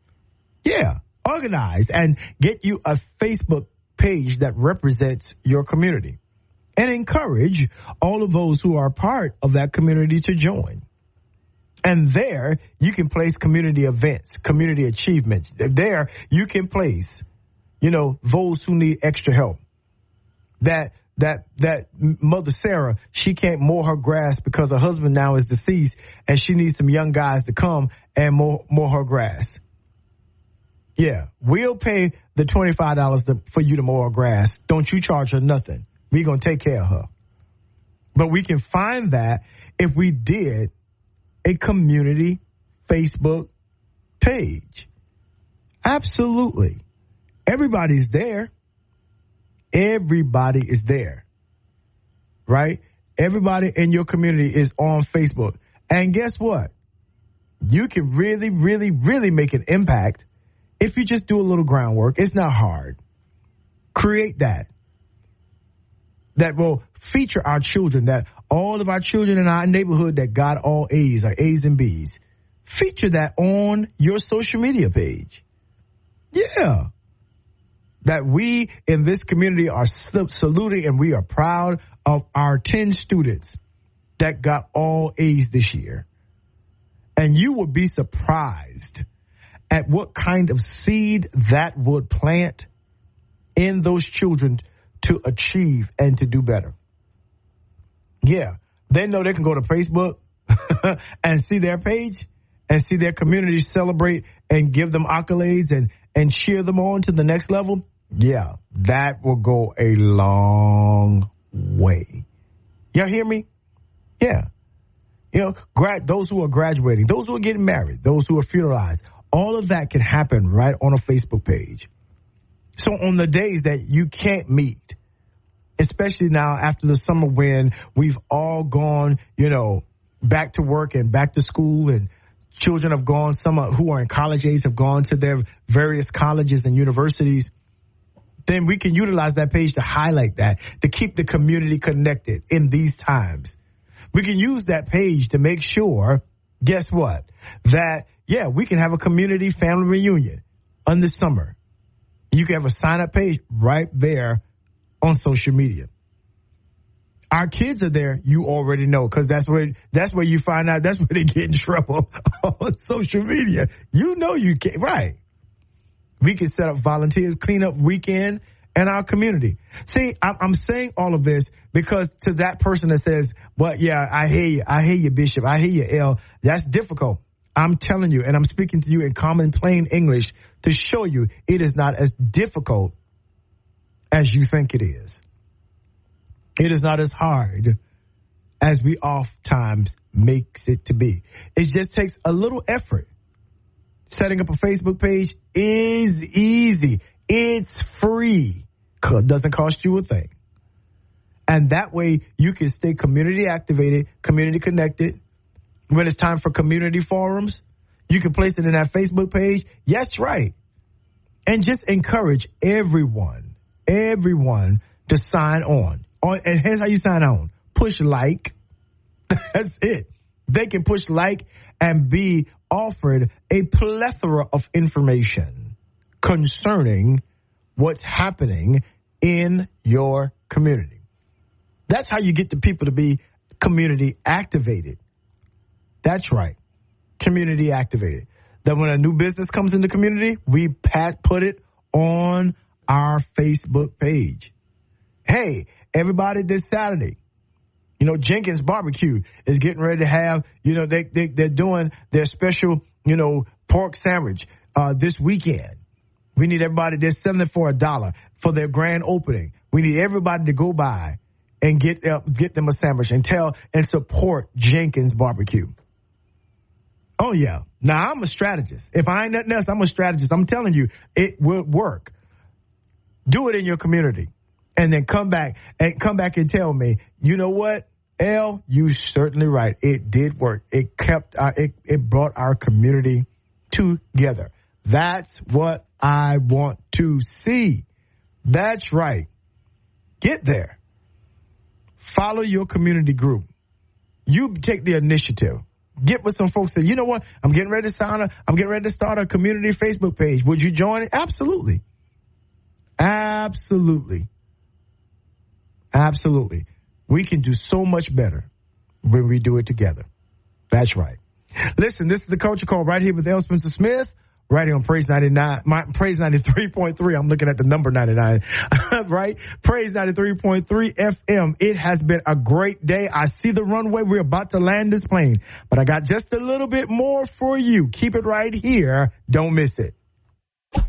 Yeah. Organize and get you a Facebook page that represents your community. And encourage all of those who are part of that community to join. And there, you can place community events, community achievements. There, you can place, those who need extra help. That Mother Sarah, she can't mow her grass because her husband now is deceased, and she needs some young guys to come and mow her grass. Yeah, we'll pay the $25 for you to mow her grass. Don't you charge her nothing. We're going to take care of her. But we can find that if we did a community Facebook page. Absolutely. Everybody's there. Everybody is there. Right? Everybody in your community is on Facebook. And guess what? You can really, really, really make an impact if you just do a little groundwork. It's not hard. Create that will feature our children, that all of our children in our neighborhood that got all A's, or A's and B's. Feature that on your social media page. Yeah. That we in this community are saluting, and we are proud of our 10 students that got all A's this year. And you would be surprised at what kind of seed that would plant in those children to achieve and to do better. Yeah, they know they can go to Facebook and see their page and see their community celebrate and give them accolades and cheer them on to the next level. Yeah, that will go a long way. Y'all hear me? Yeah. You know, those who are graduating, those who are getting married, those who are funeralized, all of that can happen right on a Facebook page. So on the days that you can't meet, especially now after the summer when we've all gone, you know, back to work and back to school, and children have gone, some who are in college age have gone to their various colleges and universities, then we can utilize that page to highlight that, to keep the community connected in these times. We can use that page to make sure, guess what, that, yeah, we can have a community family reunion on the summer. You can have a sign-up page right there on social media. Our kids are there, you already know, because that's where you find out, that's where they get in trouble on social media. You know you can, right. We can set up volunteers, clean up weekend in our community. See, I'm saying all of this because to that person that says, well, yeah, I hear you, Bishop, I hear you, L, that's difficult. I'm telling you, and I'm speaking to you in common, plain English to show you it is not as difficult as you think it is. It is not as hard as we oftentimes makes it to be. It just takes a little effort. Setting up a Facebook page is easy. It's free. Doesn't cost you a thing. And that way you can stay community activated, community connected. When it's time for community forums, you can place it in that Facebook page. Yes, right. And just encourage everyone to sign on. And here's how you sign on. Push like. That's it. They can push like and be offered a plethora of information concerning what's happening in your community. That's how you get the people to be community activated. That's right. Community activated. That when a new business comes in the community, we put it on our Facebook page. Hey, everybody, this Saturday, you know, Jenkins Barbecue is getting ready to have, you know, they're doing their special, you know, pork sandwich this weekend. We need everybody, they're selling it for $1 for their grand opening. We need everybody to go by and get them a sandwich and support Jenkins Barbecue. Oh, yeah. Now, I'm a strategist. If I ain't nothing else, I'm a strategist. I'm telling you, it will work. Do it in your community. And then come back and tell me, you know what, L, you certainly right. It did work. It brought our community together. That's what I want to see. That's right. Get there. Follow your community group. You take the initiative. Get with some folks that, you know what, I'm getting ready to start a community Facebook page. Would you join it? Absolutely. Absolutely. Absolutely. We can do so much better when we do it together. That's right. Listen, this is the Culture Call right here with L. Spencer Smith, right here on Praise 99, Praise 93.3. I'm looking at the number 99, right? Praise 93.3 FM. It has been a great day. I see the runway. We're about to land this plane, but I got just a little bit more for you. Keep it right here. Don't miss it. This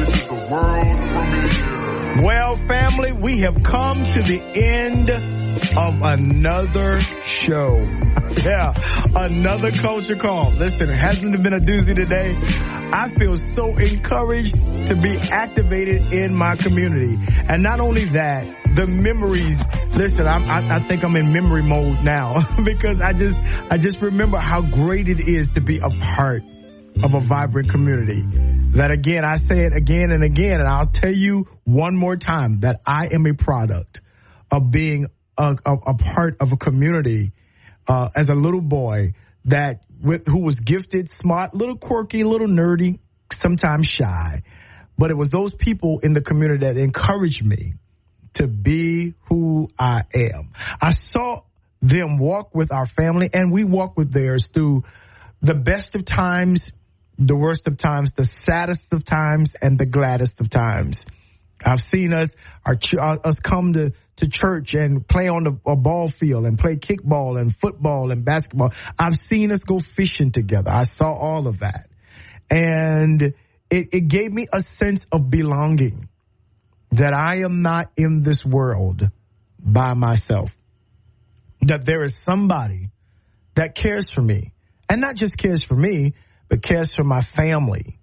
is the world premiere. Well, family, we have come to the end of another show. Yeah, another Culture Call. Listen, it hasn't been a doozy today. I feel so encouraged to be activated in my community. And not only that, the memories. Listen, I think I'm in memory mode now because I just remember how great it is to be a part of a vibrant community. That again, I say it again and again, and I'll tell you one more time that I am a product of being a part of a community as a little boy who was gifted, smart, little quirky, little nerdy, sometimes shy. But it was those people in the community that encouraged me to be who I am. I saw them walk with our family, and we walk with theirs through the best of times, the worst of times, the saddest of times, and the gladdest of times. I've seen us come to church and play on a ball field and play kickball and football and basketball. I've seen us go fishing together. I saw all of that. And it gave me a sense of belonging, that I am not in this world by myself, that there is somebody that cares for me, and not just cares for me, but cares for my family.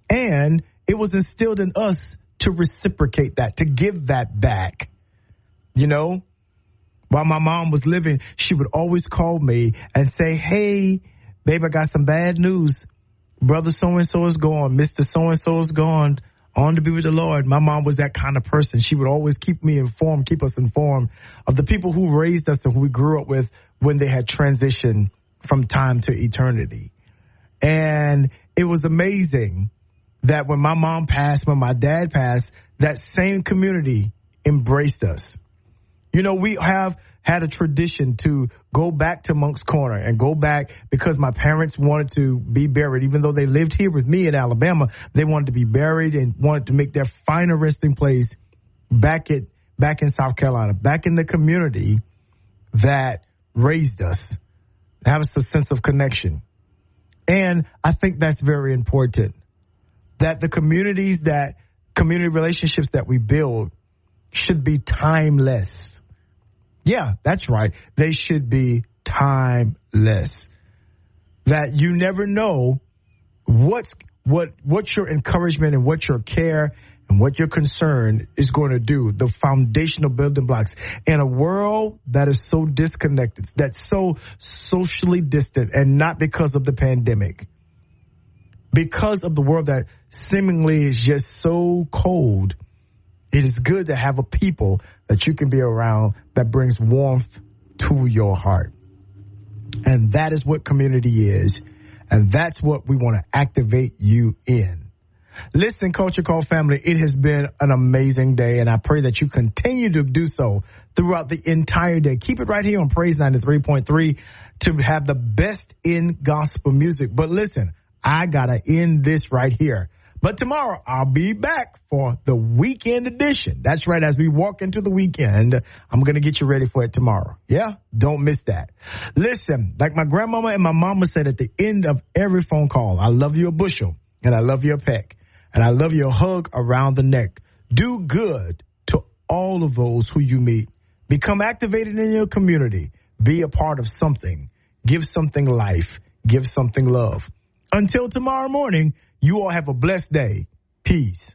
And it was instilled in us to reciprocate that, to give that back. You know, while my mom was living, she would always call me and say, hey, babe, I got some bad news. Brother so-and-so is gone. Mr. so-and-so is gone, on to be with the Lord. My mom was that kind of person. She would always keep us informed of the people who raised us and who we grew up with when they had transitioned from time to eternity. And it was amazing that when my mom passed, when my dad passed, that same community embraced us. You know, we have had a tradition to go back to Monk's Corner and go back because my parents wanted to be buried. Even though they lived here with me in Alabama, they wanted to be buried and wanted to make their final resting place back in South Carolina, back in the community that raised us, have us a sense of connection. And I think that's very important, that the community relationships that we build should be timeless. Yeah, that's right. They should be timeless. That you never know what your encouragement and what your care and what your concern is going to do, the foundational building blocks in a world that is so disconnected, that's so socially distant, and not because of the pandemic, because of the world that seemingly is just so cold. It is good to have a people that you can be around that brings warmth to your heart. And that is what community is. And that's what we want to activate you in. Listen, Culture Call family, it has been an amazing day, and I pray that you continue to do so throughout the entire day. Keep it right here on Praise 93.3 to have the best in gospel music. But listen, I got to end this right here. But tomorrow, I'll be back for the weekend edition. That's right. As we walk into the weekend, I'm going to get you ready for it tomorrow. Yeah? Don't miss that. Listen, like my grandmama and my mama said at the end of every phone call, I love you a bushel, and I love you a peck, and I love you a hug around the neck. Do good to all of those who you meet. Become activated in your community. Be a part of something. Give something life. Give something love. Until tomorrow morning, you all have a blessed day. Peace.